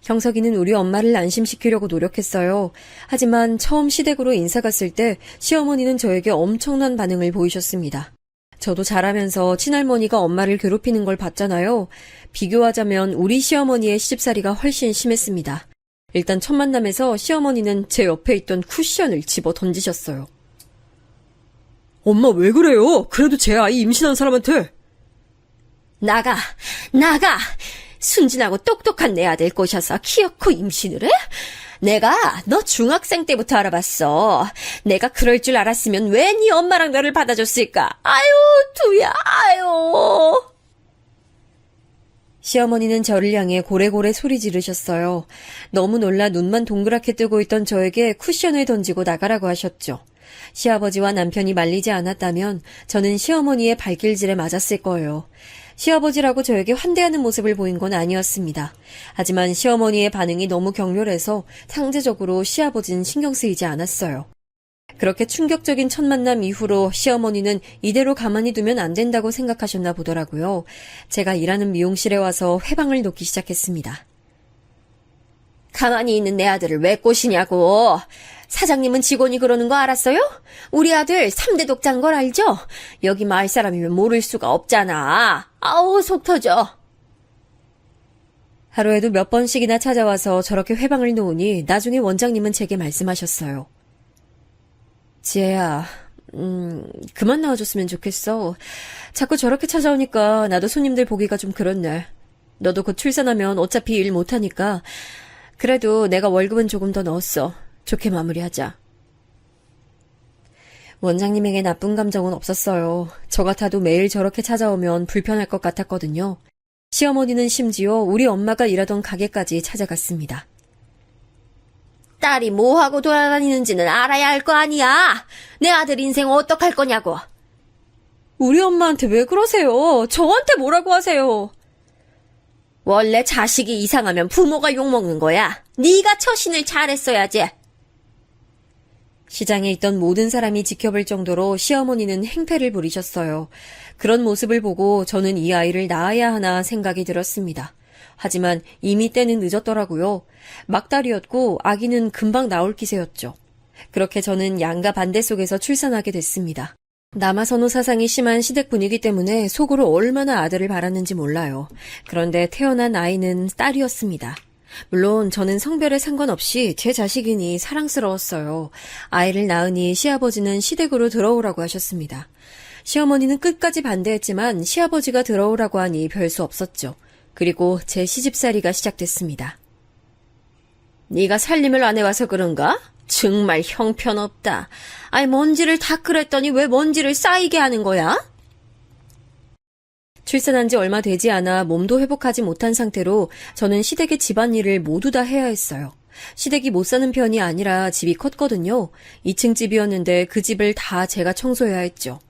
형석이는 우리 엄마를 안심시키려고 노력했어요. 하지만 처음 시댁으로 인사 갔을 때 시어머니는 저에게 엄청난 반응을 보이셨습니다. 저도 자라면서 친할머니가 엄마를 괴롭히는 걸 봤잖아요. 비교하자면 우리 시어머니의 시집살이가 훨씬 심했습니다. 일단 첫 만남에서 시어머니는 제 옆에 있던 쿠션을 집어 던지셨어요. 엄마 왜 그래요? 그래도 제 아이 임신한 사람한테. 나가! 순진하고 똑똑한 내 아들 꼬셔서 키놓고 임신을 해? 내가 너 중학생 때부터 알아봤어. 내가 그럴 줄 알았으면 왜 네 엄마랑 너를 받아줬을까? 아유, 두야, 아유. 시어머니는 저를 향해 고래고래 소리 지르셨어요. 너무 놀라 눈만 동그랗게 뜨고 있던 저에게 쿠션을 던지고 나가라고 하셨죠. 시아버지와 남편이 말리지 않았다면 저는 시어머니의 발길질에 맞았을 거예요. 시아버지라고 저에게 환대하는 모습을 보인 건 아니었습니다. 하지만 시어머니의 반응이 너무 격렬해서 상대적으로 시아버지는 신경 쓰이지 않았어요. 그렇게 충격적인 첫 만남 이후로 시어머니는 이대로 가만히 두면 안 된다고 생각하셨나 보더라고요. 제가 일하는 미용실에 와서 회방을 놓기 시작했습니다. 가만히 있는 내 아들을 왜 꼬시냐고. 사장님은 직원이 그러는 거 알았어요? 우리 아들 3대 독자인 걸 알죠? 여기 마을 사람이면 모를 수가 없잖아. 아우 속 터져. 하루에도 몇 번씩이나 찾아와서 저렇게 회방을 놓으니 나중에 원장님은 제게 말씀하셨어요. 지혜야, 그만 나와줬으면 좋겠어. 자꾸 저렇게 찾아오니까 나도 손님들 보기가 좀 그렇네. 너도 곧 출산하면 어차피 일 못하니까 그래도 내가 월급은 조금 더 넣었어. 좋게 마무리하자. 원장님에게 나쁜 감정은 없었어요. 저 같아도 매일 저렇게 찾아오면 불편할 것 같았거든요. 시어머니는 심지어 우리 엄마가 일하던 가게까지 찾아갔습니다. 딸이 뭐하고 돌아다니는지는 알아야 할 거 아니야. 내 아들 인생 어떡할 거냐고. 우리 엄마한테 왜 그러세요? 저한테 뭐라고 하세요? 원래 자식이 이상하면 부모가 욕먹는 거야. 네가 처신을 잘했어야지. 시장에 있던 모든 사람이 지켜볼 정도로 시어머니는 행패를 부리셨어요. 그런 모습을 보고 저는 이 아이를 낳아야 하나 생각이 들었습니다. 하지만 이미 때는 늦었더라고요. 막달이었고 아기는 금방 나올 기세였죠. 그렇게 저는 양가 반대 속에서 출산하게 됐습니다. 남아선호 사상이 심한 시댁 분위기 때문에 속으로 얼마나 아들을 바랐는지 몰라요. 그런데 태어난 아이는 딸이었습니다. 물론 저는 성별에 상관없이 제 자식이니 사랑스러웠어요. 아이를 낳으니 시아버지는 시댁으로 들어오라고 하셨습니다. 시어머니는 끝까지 반대했지만 시아버지가 들어오라고 하니 별 수 없었죠. 그리고 제 시집살이가 시작됐습니다. 네가 살림을 안 해와서 그런가? 정말 형편없다. 아이 먼지를 닦으랬더니 왜 먼지를 쌓이게 하는 거야? 출산한 지 얼마 되지 않아 몸도 회복하지 못한 상태로 저는 시댁의 집안일을 모두 다 해야 했어요. 시댁이 못 사는 편이 아니라 집이 컸거든요. 2층 집이었는데 그 집을 다 제가 청소해야 했죠.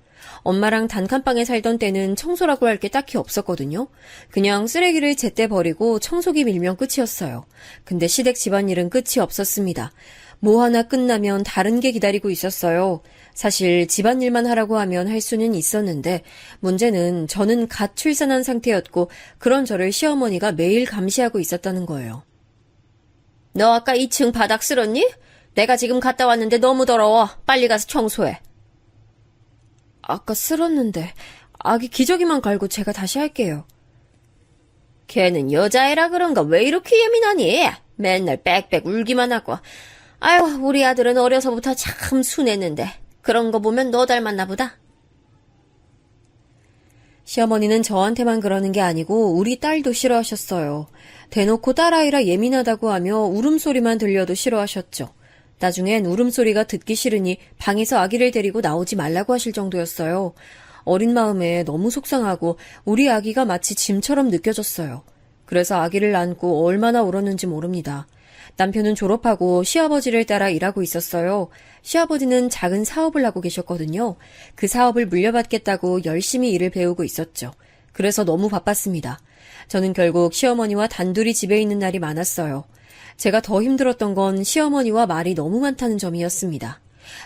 엄마랑 단칸방에 살던 때는 청소라고 할 게 딱히 없었거든요. 그냥 쓰레기를 제때 버리고 청소기 밀면 끝이었어요. 근데 시댁 집안일은 끝이 없었습니다. 뭐 하나 끝나면 다른 게 기다리고 있었어요. 사실 집안일만 하라고 하면 할 수는 있었는데 문제는 저는 갓 출산한 상태였고 그런 저를 시어머니가 매일 감시하고 있었다는 거예요. 너 아까 2층 바닥 쓸었니? 내가 지금 갔다 왔는데 너무 더러워. 빨리 가서 청소해. 아까 쓸었는데 아기 기저귀만 갈고 제가 다시 할게요. 걔는 여자애라 그런가 왜 이렇게 예민하니? 맨날 빽빽 울기만 하고. 아유, 우리 아들은 어려서부터 참 순했는데 그런 거 보면 너 닮았나 보다. 시어머니는 저한테만 그러는 게 아니고 우리 딸도 싫어하셨어요. 대놓고 딸아이라 예민하다고 하며 울음소리만 들려도 싫어하셨죠. 나중엔 울음소리가 듣기 싫으니 방에서 아기를 데리고 나오지 말라고 하실 정도였어요. 어린 마음에 너무 속상하고 우리 아기가 마치 짐처럼 느껴졌어요. 그래서 아기를 안고 얼마나 울었는지 모릅니다. 남편은 졸업하고 시아버지를 따라 일하고 있었어요. 시아버지는 작은 사업을 하고 계셨거든요. 그 사업을 물려받겠다고 열심히 일을 배우고 있었죠. 그래서 너무 바빴습니다. 저는 결국 시어머니와 단둘이 집에 있는 날이 많았어요. 제가 더 힘들었던 건 시어머니와 말이 너무 많다는 점이었습니다.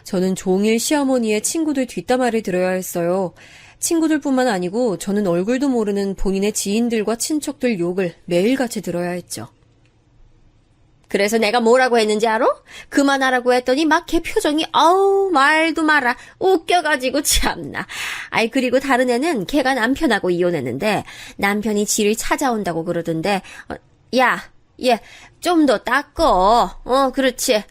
저는 종일 시어머니의 친구들 뒷담화를 들어야 했어요. 친구들뿐만 아니고 저는 얼굴도 모르는 본인의 지인들과 친척들 욕을 매일같이 들어야 했죠. 그래서 내가 뭐라고 했는지 알아? 그만하라고 했더니 막 걔 표정이 아우 말도 마라 웃겨가지고 참나. 아이 그리고 다른 애는 걔가 남편하고 이혼했는데 남편이 지를 찾아온다고 그러던데 야, 얘 좀 더 닦어. 그렇지.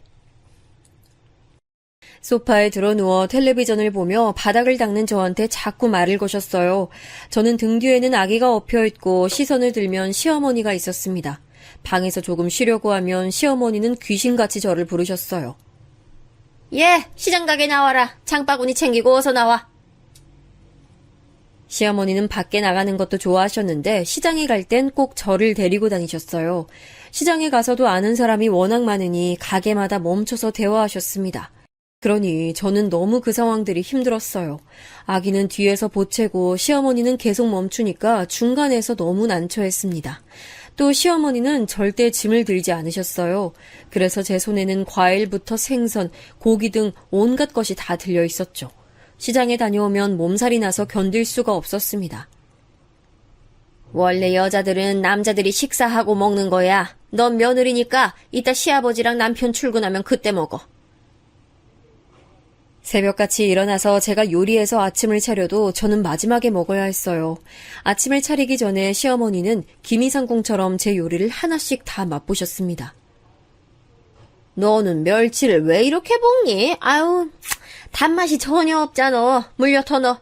소파에 드러누워 텔레비전을 보며 바닥을 닦는 저한테 자꾸 말을 거셨어요. 저는 등 뒤에는 아기가 엎혀있고 시선을 들면 시어머니가 있었습니다. 방에서 조금 쉬려고 하면 시어머니는 귀신같이 저를 부르셨어요. 예, 시장 가게 나와라. 장바구니 챙기고 어서 나와. 시어머니는 밖에 나가는 것도 좋아하셨는데 시장에 갈 땐 꼭 저를 데리고 다니셨어요. 시장에 가서도 아는 사람이 워낙 많으니 가게마다 멈춰서 대화하셨습니다. 그러니 저는 너무 그 상황들이 힘들었어요. 아기는 뒤에서 보채고 시어머니는 계속 멈추니까 중간에서 너무 난처했습니다. 또 시어머니는 절대 짐을 들지 않으셨어요. 그래서 제 손에는 과일부터 생선, 고기 등 온갖 것이 다 들려 있었죠. 시장에 다녀오면 몸살이 나서 견딜 수가 없었습니다. 원래 여자들은 남자들이 식사하고 먹는 거야. 넌 며느리니까 이따 시아버지랑 남편 출근하면 그때 먹어. 새벽같이 일어나서 제가 요리해서 아침을 차려도 저는 마지막에 먹어야 했어요. 아침을 차리기 전에 시어머니는 김이상궁처럼 제 요리를 하나씩 다 맛보셨습니다. 너는 멸치를 왜 이렇게 볶니? 아유, 단맛이 전혀 없잖아. 물려 터 넣어.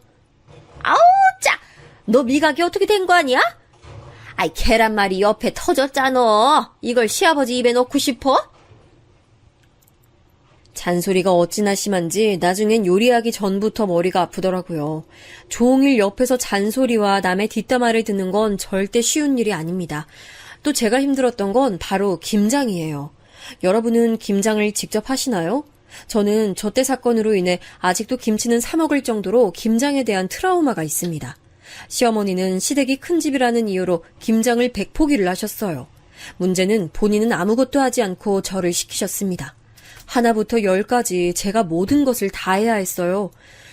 아우, 짜! 너 미각이 어떻게 된 거 아니야? 아이, 계란말이 옆에 터졌잖아. 이걸 시아버지 입에 넣고 싶어? 잔소리가 어찌나 심한지 나중엔 요리하기 전부터 머리가 아프더라고요. 종일 옆에서 잔소리와 남의 뒷담화를 듣는 건 절대 쉬운 일이 아닙니다. 또 제가 힘들었던 건 바로 김장이에요. 여러분은 김장을 직접 하시나요? 저는 저 때 사건으로 인해 아직도 김치는 사 먹을 정도로 김장에 대한 트라우마가 있습니다. 시어머니는 시댁이 큰 집이라는 이유로 김장을 100포기를 하셨어요. 문제는 본인은 아무것도 하지 않고 저를 시키셨습니다. 하나부터 10까지 제가 모든 것을 다 해야 했어요.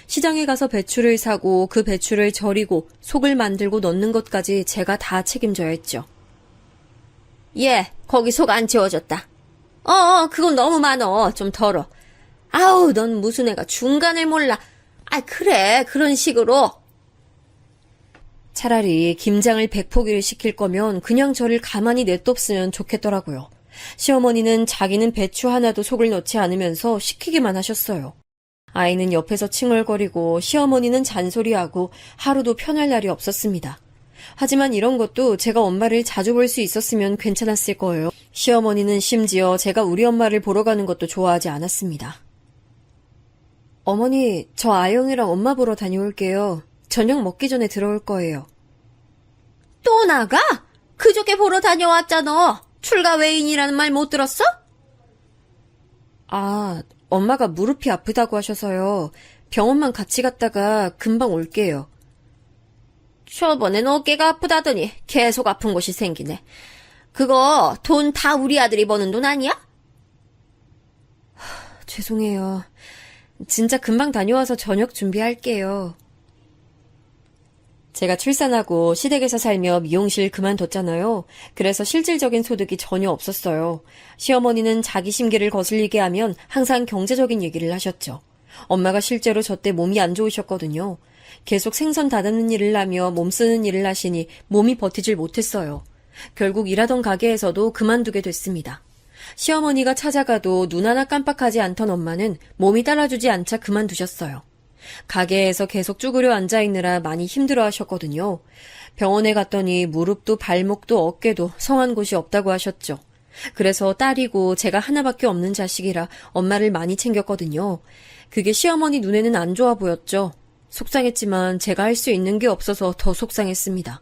시장에 가서 배추를 사고 그 배추를 절이고 속을 만들고 넣는 것까지 제가 다 책임져야 했죠. 예, 거기 속 안 채워졌다. 그건 너무 많어. 좀 덜어. 아우, 넌 무슨 애가 중간을 몰라. 아, 그래, 그런 식으로. 차라리 김장을 100포기를 시킬 거면 그냥 저를 가만히 냅뒀으면 좋겠더라고요. 시어머니는 자기는 배추 하나도 속을 넣지 않으면서 시키기만 하셨어요. 아이는 옆에서 칭얼거리고 시어머니는 잔소리하고 하루도 편할 날이 없었습니다. 하지만 이런 것도 제가 엄마를 자주 볼 수 있었으면 괜찮았을 거예요. 시어머니는 심지어 제가 우리 엄마를 보러 가는 것도 좋아하지 않았습니다. 어머니, 저 아영이랑 엄마 보러 다녀올게요. 저녁 먹기 전에 들어올 거예요. 또 나가? 그저께 보러 다녀왔잖아. 출가 외인이라는 말 못 들었어? 아, 엄마가 무릎이 아프다고 하셔서요. 병원만 같이 갔다가 금방 올게요. 저번엔 어깨가 아프다더니 계속 아픈 곳이 생기네. 그거 돈 다 우리 아들이 버는 돈 아니야? 죄송해요. 진짜 금방 다녀와서 저녁 준비할게요. 제가 출산하고 시댁에서 살며 미용실 그만뒀잖아요. 그래서 실질적인 소득이 전혀 없었어요. 시어머니는 자기 심기를 거슬리게 하면 항상 경제적인 얘기를 하셨죠. 엄마가 실제로 저 때 몸이 안 좋으셨거든요. 계속 생선 다듬는 일을 하며 몸 쓰는 일을 하시니 몸이 버티질 못했어요. 결국 일하던 가게에서도 그만두게 됐습니다. 시어머니가 찾아가도 눈 하나 깜빡하지 않던 엄마는 몸이 따라주지 않자 그만두셨어요. 가게에서 계속 쭈그려 앉아있느라 많이 힘들어 하셨거든요. 병원에 갔더니 무릎도 발목도 어깨도 성한 곳이 없다고 하셨죠. 그래서 딸이고 제가 하나밖에 없는 자식이라 엄마를 많이 챙겼거든요. 그게 시어머니 눈에는 안 좋아 보였죠. 속상했지만 제가 할 수 있는 게 없어서 더 속상했습니다.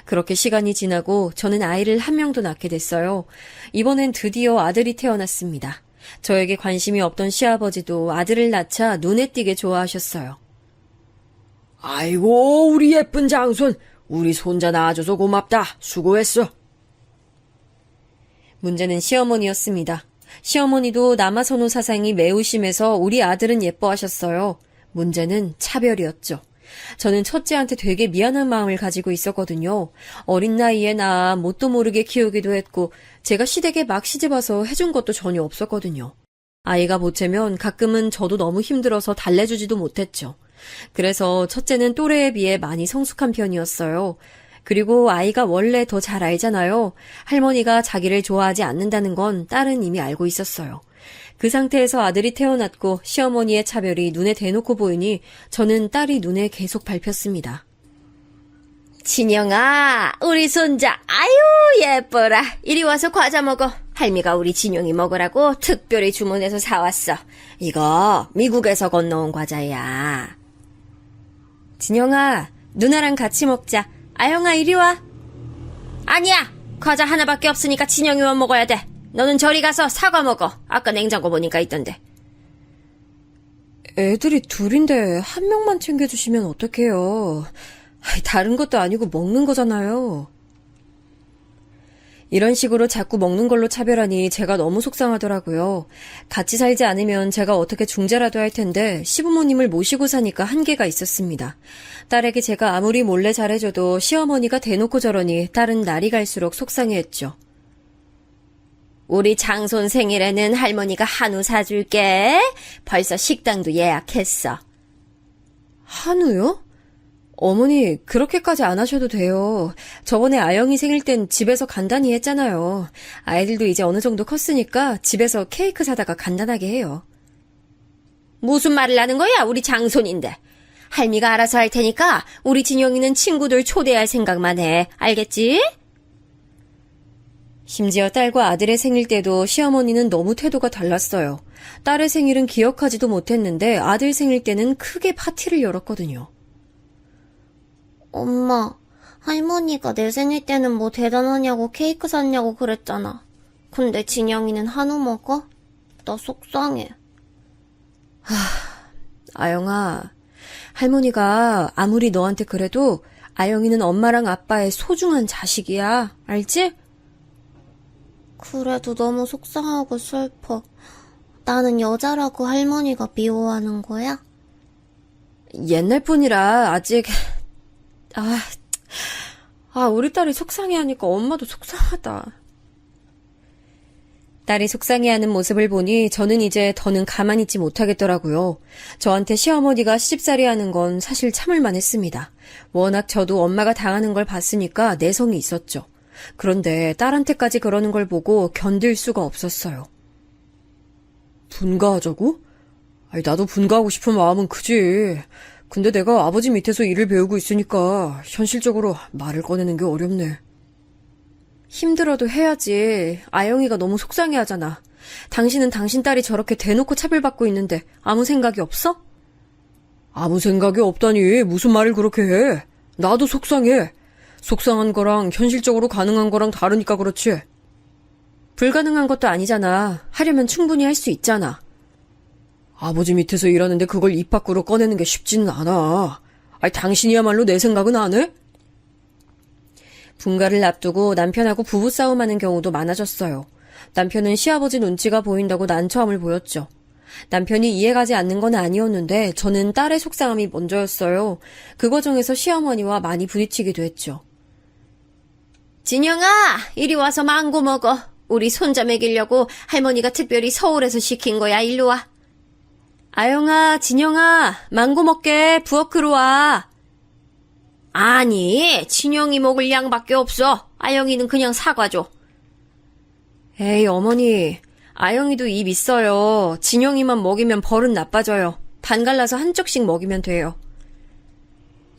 그렇게 시간이 지나고 저는 아이를 한 명도 낳게 됐어요. 이번엔 드디어 아들이 태어났습니다. 저에게 관심이 없던 시아버지도 아들을 낳자 눈에 띄게 좋아하셨어요. 아이고, 우리 예쁜 장손. 우리 손자 낳아줘서 고맙다. 수고했어. 문제는 시어머니였습니다. 시어머니도 남아선호 사상이 매우 심해서 우리 아들은 예뻐하셨어요. 문제는 차별이었죠. 저는 첫째한테 되게 미안한 마음을 가지고 있었거든요. 어린 나이에 낳아 뭣도 모르게 키우기도 했고 제가 시댁에 막 시집와서 해준 것도 전혀 없었거든요. 아이가 보채면 가끔은 저도 너무 힘들어서 달래주지도 못했죠. 그래서 첫째는 또래에 비해 많이 성숙한 편이었어요. 그리고 아이가 원래 더 잘 알잖아요. 할머니가 자기를 좋아하지 않는다는 건 딸은 이미 알고 있었어요. 그 상태에서 아들이 태어났고 시어머니의 차별이 눈에 대놓고 보이니 저는 딸이 눈에 계속 밟혔습니다. 진영아, 우리 손자, 아유, 예뻐라. 이리 와서 과자 먹어. 할미가 우리 진영이 먹으라고 특별히 주문해서 사왔어. 이거 미국에서 건너온 과자야. 진영아, 누나랑 같이 먹자. 아영아, 이리 와. 아니야, 과자 하나밖에 없으니까 진영이만 먹어야 돼. 너는 저리 가서 사과 먹어. 아까 냉장고 보니까 있던데. 애들이 둘인데 한 명만 챙겨주시면 어떡해요. 다른 것도 아니고 먹는 거잖아요. 이런 식으로 자꾸 먹는 걸로 차별하니 제가 너무 속상하더라고요. 같이 살지 않으면 제가 어떻게 중재라도 할 텐데 시부모님을 모시고 사니까 한계가 있었습니다. 딸에게 제가 아무리 몰래 잘해줘도 시어머니가 대놓고 저러니 딸은 날이 갈수록 속상해했죠. 우리 장손 생일에는 할머니가 한우 사줄게. 벌써 식당도 예약했어. 한우요? 어머니, 그렇게까지 안 하셔도 돼요. 저번에 아영이 생일 땐 집에서 간단히 했잖아요. 아이들도 이제 어느 정도 컸으니까 집에서 케이크 사다가 간단하게 해요. 무슨 말을 하는 거야, 우리 장손인데. 할미가 알아서 할 테니까 우리 진영이는 친구들 초대할 생각만 해. 알겠지? 심지어 딸과 아들의 생일 때도 시어머니는 너무 태도가 달랐어요. 딸의 생일은 기억하지도 못했는데 아들 생일 때는 크게 파티를 열었거든요. 엄마, 할머니가 내 생일 때는 뭐 대단하냐고 케이크 샀냐고 그랬잖아. 근데 진영이는 한우 먹어? 나 속상해. 아영아, 할머니가 아무리 너한테 그래도 아영이는 엄마랑 아빠의 소중한 자식이야. 알지? 그래도 너무 속상하고 슬퍼. 나는 여자라고 할머니가 미워하는 거야? 옛날 뿐이라 아직... 우리 딸이 속상해하니까 엄마도 속상하다. 딸이 속상해하는 모습을 보니 저는 이제 더는 가만히 있지 못하겠더라고요. 저한테 시어머니가 시집살이 하는 건 사실 참을만 했습니다. 워낙 저도 엄마가 당하는 걸 봤으니까 내성이 있었죠. 그런데 딸한테까지 그러는 걸 보고 견딜 수가 없었어요. 분가하자고? 나도 분가하고 싶은 마음은 크지. 근데 내가 아버지 밑에서 일을 배우고 있으니까 현실적으로 말을 꺼내는 게 어렵네. 힘들어도 해야지. 아영이가 너무 속상해하잖아. 당신은 당신 딸이 저렇게 대놓고 차별받고 있는데 아무 생각이 없어? 아무 생각이 없다니 무슨 말을 그렇게 해. 나도 속상해. 속상한 거랑 현실적으로 가능한 거랑 다르니까 그렇지. 불가능한 것도 아니잖아. 하려면 충분히 할 수 있잖아. 아버지 밑에서 일하는데 그걸 입 밖으로 꺼내는 게 쉽지는 않아. 당신이야말로 내 생각은 안 해? 분가를 앞두고 남편하고 부부싸움하는 경우도 많아졌어요. 남편은 시아버지 눈치가 보인다고 난처함을 보였죠. 남편이 이해가지 않는 건 아니었는데 저는 딸의 속상함이 먼저였어요. 그 과정에서 시어머니와 많이 부딪히기도 했죠. 진영아, 이리 와서 망고 먹어. 우리 손자 먹이려고 할머니가 특별히 서울에서 시킨 거야. 일로 와. 아영아, 진영아, 망고 먹게. 부엌으로 와. 아니, 진영이 먹을 양밖에 없어. 아영이는 그냥 사과 줘. 에이, 어머니. 아영이도 입 있어요. 진영이만 먹이면 버릇 나빠져요. 반 갈라서 한쪽씩 먹이면 돼요.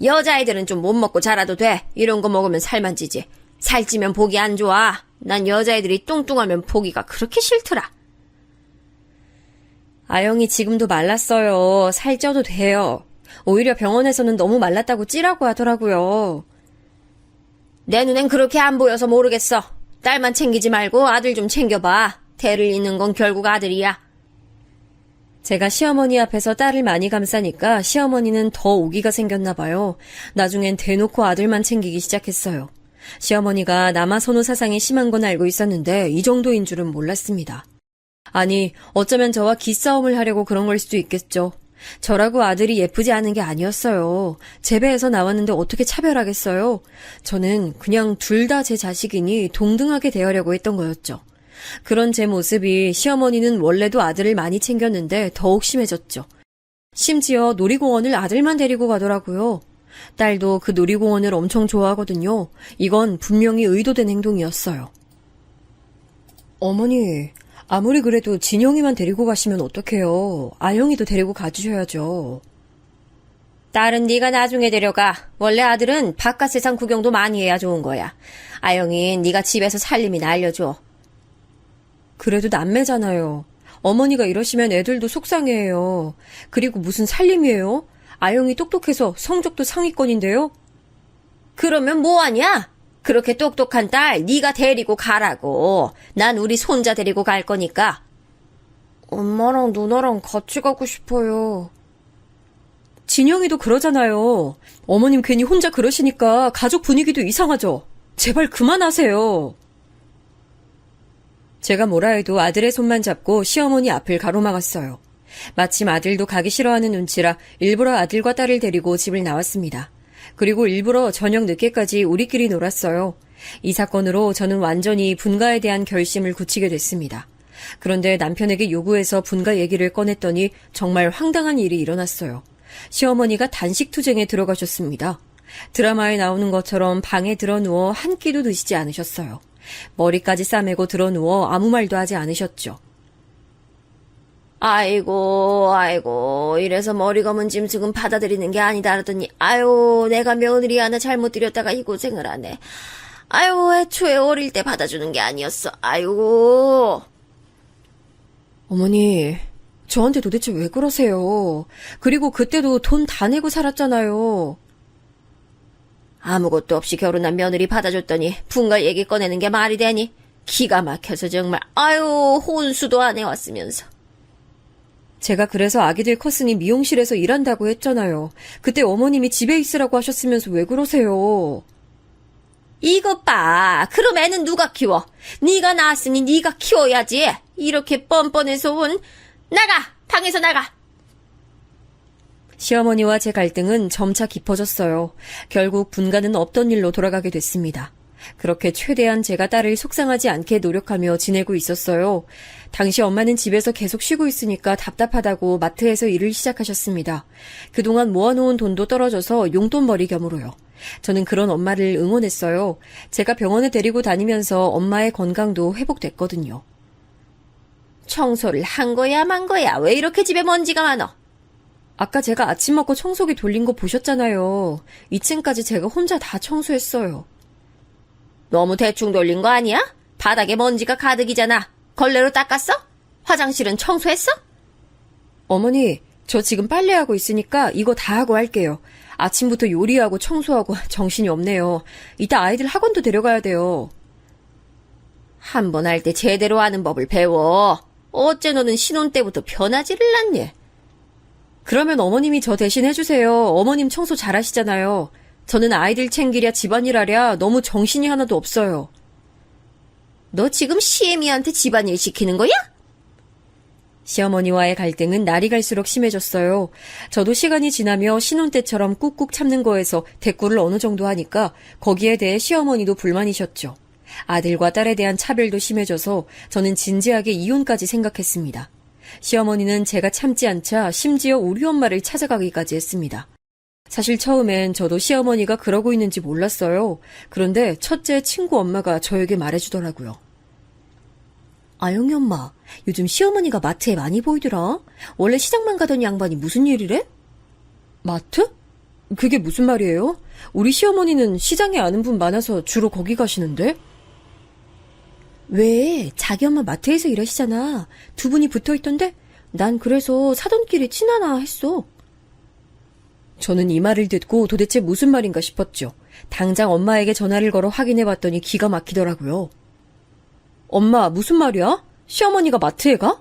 여자애들은 좀 못 먹고 자라도 돼. 이런 거 먹으면 살만 찌지. 살찌면 보기 안 좋아. 난 여자애들이 뚱뚱하면 보기가 그렇게 싫더라. 아영이 지금도 말랐어요. 살쪄도 돼요. 오히려 병원에서는 너무 말랐다고 찌라고 하더라고요. 내 눈엔 그렇게 안 보여서 모르겠어. 딸만 챙기지 말고 아들 좀 챙겨봐. 대를 잇는 건 결국 아들이야. 제가 시어머니 앞에서 딸을 많이 감싸니까 시어머니는 더 오기가 생겼나 봐요. 나중엔 대놓고 아들만 챙기기 시작했어요. 시어머니가 남아선호 사상이 심한 건 알고 있었는데 이 정도인 줄은 몰랐습니다. 아니, 어쩌면 저와 기싸움을 하려고 그런 걸 수도 있겠죠. 저라고 아들이 예쁘지 않은 게 아니었어요. 제 배에서 나왔는데 어떻게 차별하겠어요? 저는 그냥 둘 다 제 자식이니 동등하게 대하려고 했던 거였죠. 그런 제 모습이 시어머니는 원래도 아들을 많이 챙겼는데 더욱 심해졌죠. 심지어 놀이공원을 아들만 데리고 가더라고요. 딸도 그 놀이공원을 엄청 좋아하거든요. 이건 분명히 의도된 행동이었어요. 어머니, 아무리 그래도 진영이만 데리고 가시면 어떡해요. 아영이도 데리고 가주셔야죠. 딸은 네가 나중에 데려가. 원래 아들은 바깥 세상 구경도 많이 해야 좋은 거야. 아영이 네가 집에서 살림이나 알려줘. 그래도 남매잖아요. 어머니가 이러시면 애들도 속상해해요. 그리고 무슨 살림이에요? 아영이 똑똑해서 성적도 상위권인데요? 그러면 뭐하냐? 그렇게 똑똑한 딸 네가 데리고 가라고. 난 우리 손자 데리고 갈 거니까. 엄마랑 누나랑 같이 가고 싶어요. 진영이도 그러잖아요. 어머님 괜히 혼자 그러시니까 가족 분위기도 이상하죠. 제발 그만하세요. 제가 뭐라 해도 아들의 손만 잡고 시어머니 앞을 가로막았어요. 마침 아들도 가기 싫어하는 눈치라 일부러 아들과 딸을 데리고 집을 나왔습니다. 그리고 일부러 저녁 늦게까지 우리끼리 놀았어요. 이 사건으로 저는 완전히 분가에 대한 결심을 굳히게 됐습니다. 그런데 남편에게 요구해서 분가 얘기를 꺼냈더니 정말 황당한 일이 일어났어요. 시어머니가 단식투쟁에 들어가셨습니다. 드라마에 나오는 것처럼 방에 들어누워 한 끼도 드시지 않으셨어요. 머리까지 싸매고 들어누워 아무 말도 하지 않으셨죠. 아이고, 이래서 머리 검은 짐승은 받아들이는 게 아니다 하더니, 아유, 내가 며느리 하나 잘못 들였다가 이 고생을 하네. 아유, 애초에 어릴 때 받아주는 게 아니었어. 아이고. 어머니, 저한테 도대체 왜 그러세요? 그리고 그때도 돈 다 내고 살았잖아요. 아무것도 없이 결혼한 며느리 받아줬더니 분가 얘기 꺼내는 게 말이 되니? 기가 막혀서 정말, 아유, 혼수도 안 해왔으면서. 제가 그래서 아기들 컸으니 미용실에서 일한다고 했잖아요. 그때 어머님이 집에 있으라고 하셨으면서 왜 그러세요? 이것 봐. 그럼 애는 누가 키워? 네가 낳았으니 네가 키워야지. 이렇게 뻔뻔해서 나가! 방에서 나가! 시어머니와 제 갈등은 점차 깊어졌어요. 결국 분가는 없던 일로 돌아가게 됐습니다. 그렇게 최대한 제가 딸을 속상하지 않게 노력하며 지내고 있었어요. 당시 엄마는 집에서 계속 쉬고 있으니까 답답하다고 마트에서 일을 시작하셨습니다. 그동안 모아놓은 돈도 떨어져서 용돈벌이 겸으로요. 저는 그런 엄마를 응원했어요. 제가 병원에 데리고 다니면서 엄마의 건강도 회복됐거든요. 청소를 한 거야, 만 거야? 왜 이렇게 집에 먼지가 많어? 아까 제가 아침 먹고 청소기 돌린 거 보셨잖아요. 2층까지 제가 혼자 다 청소했어요. 너무 대충 돌린 거 아니야? 바닥에 먼지가 가득이잖아. 걸레로 닦았어? 화장실은 청소했어? 어머니, 저 지금 빨래하고 있으니까 이거 다 하고 할게요. 아침부터 요리하고 청소하고 정신이 없네요. 이따 아이들 학원도 데려가야 돼요. 한 번 할 때 제대로 하는 법을 배워. 어째 너는 신혼 때부터 변하지를 않니? 그러면 어머님이 저 대신 해주세요. 어머님 청소 잘하시잖아요. 저는 아이들 챙기랴 집안일 하랴 너무 정신이 하나도 없어요. 너 지금 시애미한테 집안일 시키는 거야? 시어머니와의 갈등은 날이 갈수록 심해졌어요. 저도 시간이 지나며 신혼 때처럼 꾹꾹 참는 거에서 대꾸를 어느 정도 하니까 거기에 대해 시어머니도 불만이셨죠. 아들과 딸에 대한 차별도 심해져서 저는 진지하게 이혼까지 생각했습니다. 시어머니는 제가 참지 않자 심지어 우리 엄마를 찾아가기까지 했습니다. 사실 처음엔 저도 시어머니가 그러고 있는지 몰랐어요. 그런데 첫째 친구 엄마가 저에게 말해주더라고요. 아영이 엄마, 요즘 시어머니가 마트에 많이 보이더라. 원래 시장만 가던 양반이 무슨 일이래? 마트? 그게 무슨 말이에요? 우리 시어머니는 시장에 아는 분 많아서 주로 거기 가시는데? 왜? 자기 엄마 마트에서 일하시잖아. 두 분이 붙어있던데? 난 그래서 사돈 길이 친하나 했어. 저는 이 말을 듣고 도대체 무슨 말인가 싶었죠. 당장 엄마에게 전화를 걸어 확인해봤더니 기가 막히더라고요. 엄마, 무슨 말이야? 시어머니가 마트에 가?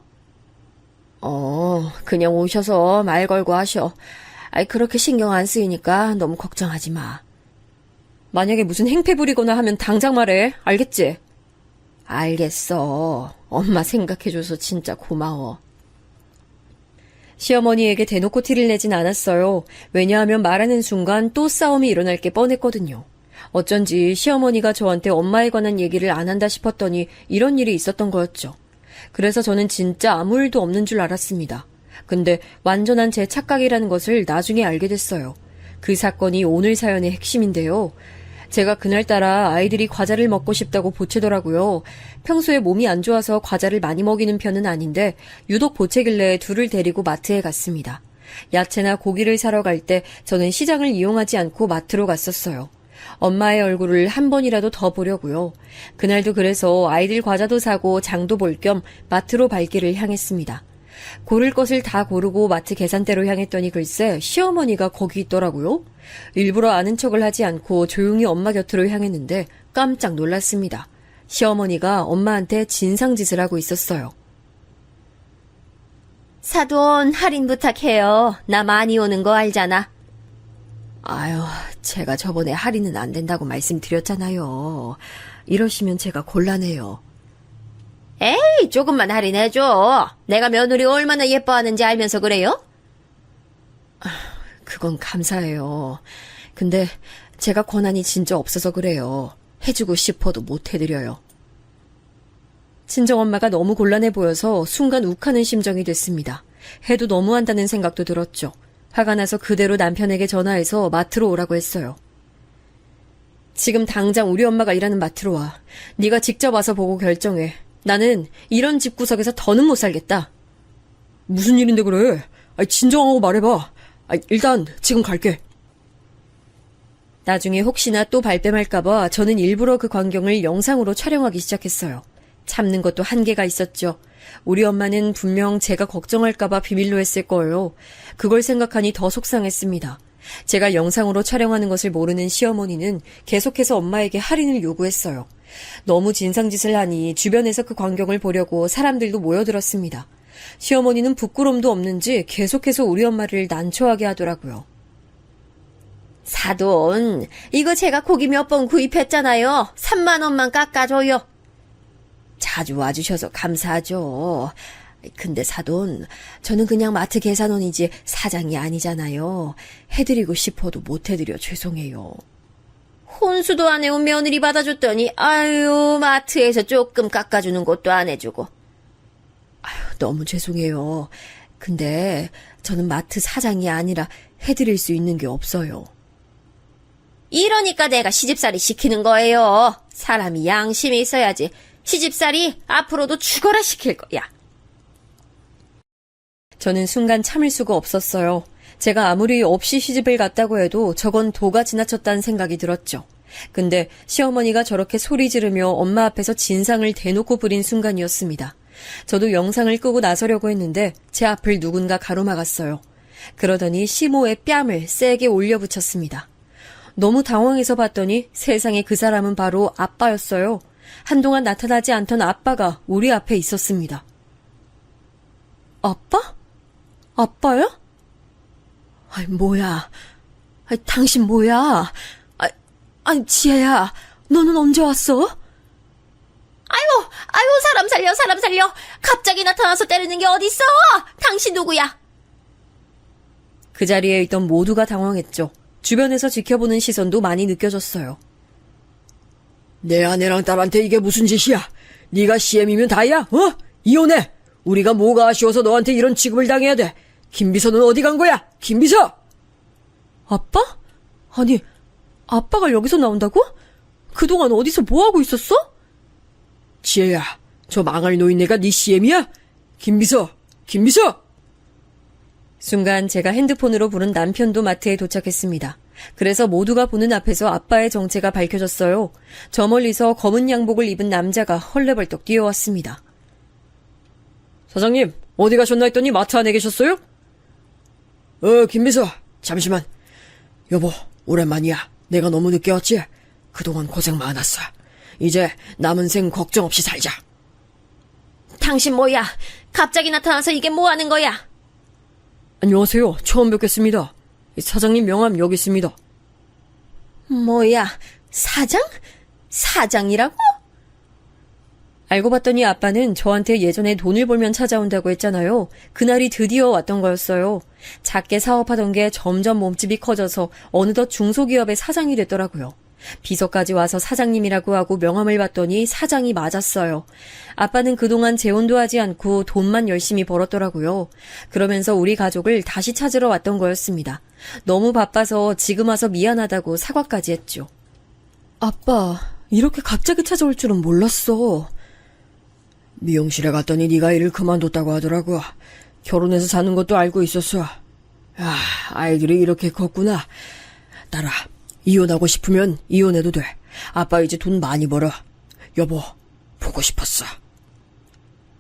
그냥 오셔서 말 걸고 하셔. 그렇게 신경 안 쓰이니까 너무 걱정하지 마. 만약에 무슨 행패 부리거나 하면 당장 말해. 알겠지? 알겠어. 엄마 생각해줘서 진짜 고마워. 시어머니에게 대놓고 티를 내진 않았어요. 왜냐하면 말하는 순간 또 싸움이 일어날 게 뻔했거든요. 어쩐지 시어머니가 저한테 엄마에 관한 얘기를 안 한다 싶었더니 이런 일이 있었던 거였죠. 그래서 저는 진짜 아무 일도 없는 줄 알았습니다. 근데 완전한 제 착각이라는 것을 나중에 알게 됐어요. 그 사건이 오늘 사연의 핵심인데요. 제가 그날따라 아이들이 과자를 먹고 싶다고 보채더라고요. 평소에 몸이 안 좋아서 과자를 많이 먹이는 편은 아닌데 유독 보채길래 둘을 데리고 마트에 갔습니다. 야채나 고기를 사러 갈 때 저는 시장을 이용하지 않고 마트로 갔었어요. 엄마의 얼굴을 한 번이라도 더 보려고요. 그날도 그래서 아이들 과자도 사고 장도 볼 겸 마트로 발길을 향했습니다. 고를 것을 다 고르고 마트 계산대로 향했더니 글쎄 시어머니가 거기 있더라고요. 일부러 아는 척을 하지 않고 조용히 엄마 곁으로 향했는데 깜짝 놀랐습니다. 시어머니가 엄마한테 진상짓을 하고 있었어요. 사돈 할인 부탁해요. 나 많이 오는 거 알잖아. 아유, 제가 저번에 할인은 안 된다고 말씀드렸잖아요. 이러시면 제가 곤란해요. 에이, 조금만 할인해줘. 내가 며느리 얼마나 예뻐하는지 알면서 그래요? 그건 감사해요. 근데 제가 권한이 진짜 없어서 그래요. 해주고 싶어도 못 해드려요. 친정엄마가 너무 곤란해 보여서 순간 욱하는 심정이 됐습니다. 해도 너무한다는 생각도 들었죠. 화가 나서 그대로 남편에게 전화해서 마트로 오라고 했어요. 지금 당장 우리 엄마가 일하는 마트로 와. 네가 직접 와서 보고 결정해. 나는 이런 집구석에서 더는 못 살겠다. 무슨 일인데 그래? 진정하고 말해봐. 일단 지금 갈게. 나중에 혹시나 또 발뺌할까봐 저는 일부러 그 광경을 영상으로 촬영하기 시작했어요. 참는 것도 한계가 있었죠. 우리 엄마는 분명 제가 걱정할까봐 비밀로 했을 거예요. 그걸 생각하니 더 속상했습니다. 제가 영상으로 촬영하는 것을 모르는 시어머니는 계속해서 엄마에게 할인을 요구했어요. 너무 진상짓을 하니 주변에서 그 광경을 보려고 사람들도 모여들었습니다. 시어머니는 부끄럼도 없는지 계속해서 우리 엄마를 난처하게 하더라고요. 사돈, 이거 제가 고기 몇 번 구입했잖아요. 3만 원만 깎아줘요. 자주 와주셔서 감사하죠. 근데 사돈, 저는 그냥 마트 계산원이지 사장이 아니잖아요. 해드리고 싶어도 못 해드려 죄송해요. 혼수도 안 해온 며느리 받아줬더니 아유, 마트에서 조금 깎아주는 것도 안 해주고. 너무 죄송해요. 근데 저는 마트 사장이 아니라 해드릴 수 있는 게 없어요. 이러니까 내가 시집살이 시키는 거예요. 사람이 양심이 있어야지. 시집살이 앞으로도 죽어라 시킬 거야. 저는 순간 참을 수가 없었어요. 제가 아무리 없이 시집을 갔다고 해도 저건 도가 지나쳤다는 생각이 들었죠. 근데 시어머니가 저렇게 소리 지르며 엄마 앞에서 진상을 대놓고 부린 순간이었습니다. 저도 영상을 끄고 나서려고 했는데 제 앞을 누군가 가로막았어요. 그러더니 시모에 뺨을 세게 올려붙였습니다. 너무 당황해서 봤더니 세상에 그 사람은 바로 아빠였어요. 한동안 나타나지 않던 아빠가 우리 앞에 있었습니다. 아빠? 아빠야? 뭐야. 당신 뭐야? 지혜야, 너는 언제 왔어? 아유, 사람 살려, 사람 살려. 갑자기 나타나서 때리는 게 어딨어? 당신 누구야? 그 자리에 있던 모두가 당황했죠. 주변에서 지켜보는 시선도 많이 느껴졌어요. 내 아내랑 딸한테 이게 무슨 짓이야? 네가 CM이면 다야? 어? 이혼해! 우리가 뭐가 아쉬워서 너한테 이런 취급을 당해야 돼? 김비서는 어디 간 거야? 김비서! 아빠? 아니, 아빠가 여기서 나온다고? 그동안 어디서 뭐하고 있었어? 지혜야, 저 망할 노인네가 네 CM이야? 김비서! 김비서! 순간 제가 핸드폰으로 부른 남편도 마트에 도착했습니다. 그래서 모두가 보는 앞에서 아빠의 정체가 밝혀졌어요. 저 멀리서 검은 양복을 입은 남자가 헐레벌떡 뛰어왔습니다. 사장님, 어디 가셨나 했더니 마트 안에 계셨어요? 김비서, 잠시만. 여보, 오랜만이야. 내가 너무 늦게 왔지? 그동안 고생 많았어. 이제 남은 생 걱정 없이 살자. 당신 뭐야? 갑자기 나타나서 이게 뭐 하는 거야? 안녕하세요. 처음 뵙겠습니다. 사장님 명함 여기 있습니다. 뭐야, 사장? 사장이라고? 알고 봤더니 아빠는 저한테 예전에 돈을 벌면 찾아온다고 했잖아요. 그날이 드디어 왔던 거였어요. 작게 사업하던 게 점점 몸집이 커져서 어느덧 중소기업의 사장이 됐더라고요. 비서까지 와서 사장님이라고 하고 명함을 받더니 사장이 맞았어요. 아빠는 그동안 재혼도 하지 않고 돈만 열심히 벌었더라고요. 그러면서 우리 가족을 다시 찾으러 왔던 거였습니다. 너무 바빠서 지금 와서 미안하다고 사과까지 했죠. 아빠, 이렇게 갑자기 찾아올 줄은 몰랐어. 미용실에 갔더니 네가 일을 그만뒀다고 하더라고. 결혼해서 사는 것도 알고 있었어. 아이들이 이렇게 컸구나. 딸아, 이혼하고 싶으면 이혼해도 돼. 아빠 이제 돈 많이 벌어. 여보, 보고 싶었어.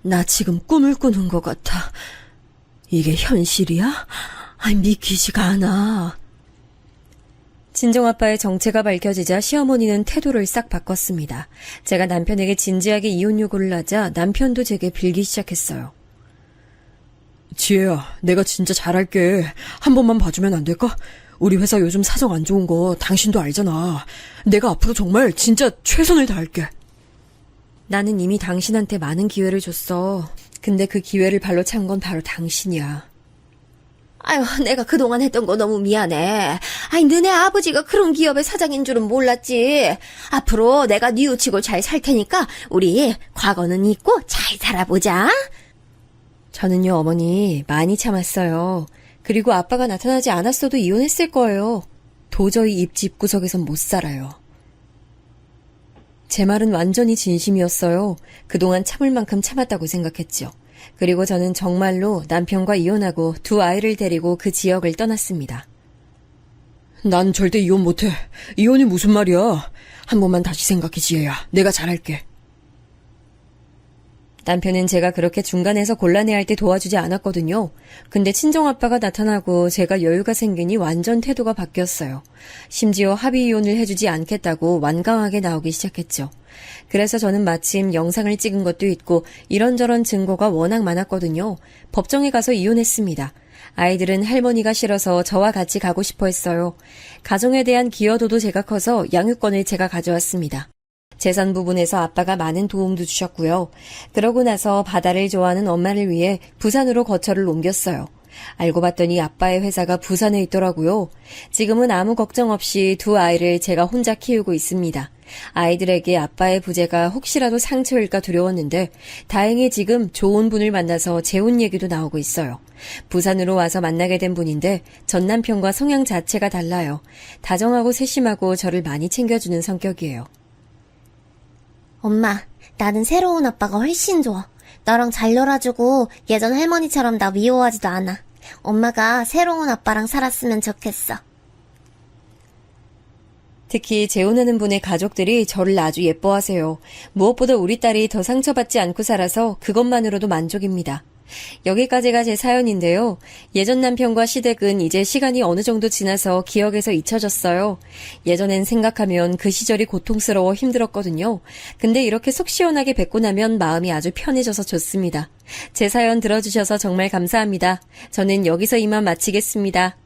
나 지금 꿈을 꾸는 것 같아. 이게 현실이야? 믿기지가 않아. 친정아빠의 정체가 밝혀지자 시어머니는 태도를 싹 바꿨습니다. 제가 남편에게 진지하게 이혼 요구를 하자 남편도 제게 빌기 시작했어요. 지혜야, 내가 진짜 잘할게. 한 번만 봐주면 안 될까? 우리 회사 요즘 사정 안 좋은 거 당신도 알잖아. 내가 앞으로 정말 진짜 최선을 다할게. 나는 이미 당신한테 많은 기회를 줬어. 근데 그 기회를 발로 찬 건 바로 당신이야. 아유, 내가 그동안 했던 거 너무 미안해. 너네 아버지가 그런 기업의 사장인 줄은 몰랐지. 앞으로 내가 뉘우치고 잘 살 테니까 우리 과거는 잊고 잘 살아보자. 저는요, 어머니, 많이 참았어요. 그리고 아빠가 나타나지 않았어도 이혼했을 거예요. 도저히 입구석에선 못 살아요. 제 말은 완전히 진심이었어요. 그동안 참을 만큼 참았다고 생각했죠. 그리고 저는 정말로 남편과 이혼하고 두 아이를 데리고 그 지역을 떠났습니다. 난 절대 이혼 못해. 이혼이 무슨 말이야. 한 번만 다시 생각해, 지혜야. 내가 잘할게. 남편은 제가 그렇게 중간에서 곤란해할 때 도와주지 않았거든요. 근데 친정아빠가 나타나고 제가 여유가 생기니 완전 태도가 바뀌었어요. 심지어 합의 이혼을 해주지 않겠다고 완강하게 나오기 시작했죠. 그래서 저는 마침 영상을 찍은 것도 있고 이런저런 증거가 워낙 많았거든요. 법정에 가서 이혼했습니다. 아이들은 할머니가 싫어서 저와 같이 가고 싶어 했어요. 가정에 대한 기여도도 제가 커서 양육권을 제가 가져왔습니다. 재산 부분에서 아빠가 많은 도움도 주셨고요. 그러고 나서 바다를 좋아하는 엄마를 위해 부산으로 거처를 옮겼어요. 알고 봤더니 아빠의 회사가 부산에 있더라고요. 지금은 아무 걱정 없이 두 아이를 제가 혼자 키우고 있습니다. 아이들에게 아빠의 부재가 혹시라도 상처일까 두려웠는데 다행히 지금 좋은 분을 만나서 재혼 얘기도 나오고 있어요. 부산으로 와서 만나게 된 분인데 전 남편과 성향 자체가 달라요. 다정하고 세심하고 저를 많이 챙겨주는 성격이에요. 엄마, 나는 새로운 아빠가 훨씬 좋아. 너랑 잘 놀아주고 예전 할머니처럼 나 미워하지도 않아. 엄마가 새로운 아빠랑 살았으면 좋겠어. 특히 재혼하는 분의 가족들이 저를 아주 예뻐하세요. 무엇보다 우리 딸이 더 상처받지 않고 살아서 그것만으로도 만족입니다. 여기까지가 제 사연인데요. 예전 남편과 시댁은 이제 시간이 어느 정도 지나서 기억에서 잊혀졌어요. 예전엔 생각하면 그 시절이 고통스러워 힘들었거든요. 근데 이렇게 속 시원하게 뵙고 나면 마음이 아주 편해져서 좋습니다. 제 사연 들어주셔서 정말 감사합니다. 저는 여기서 이만 마치겠습니다.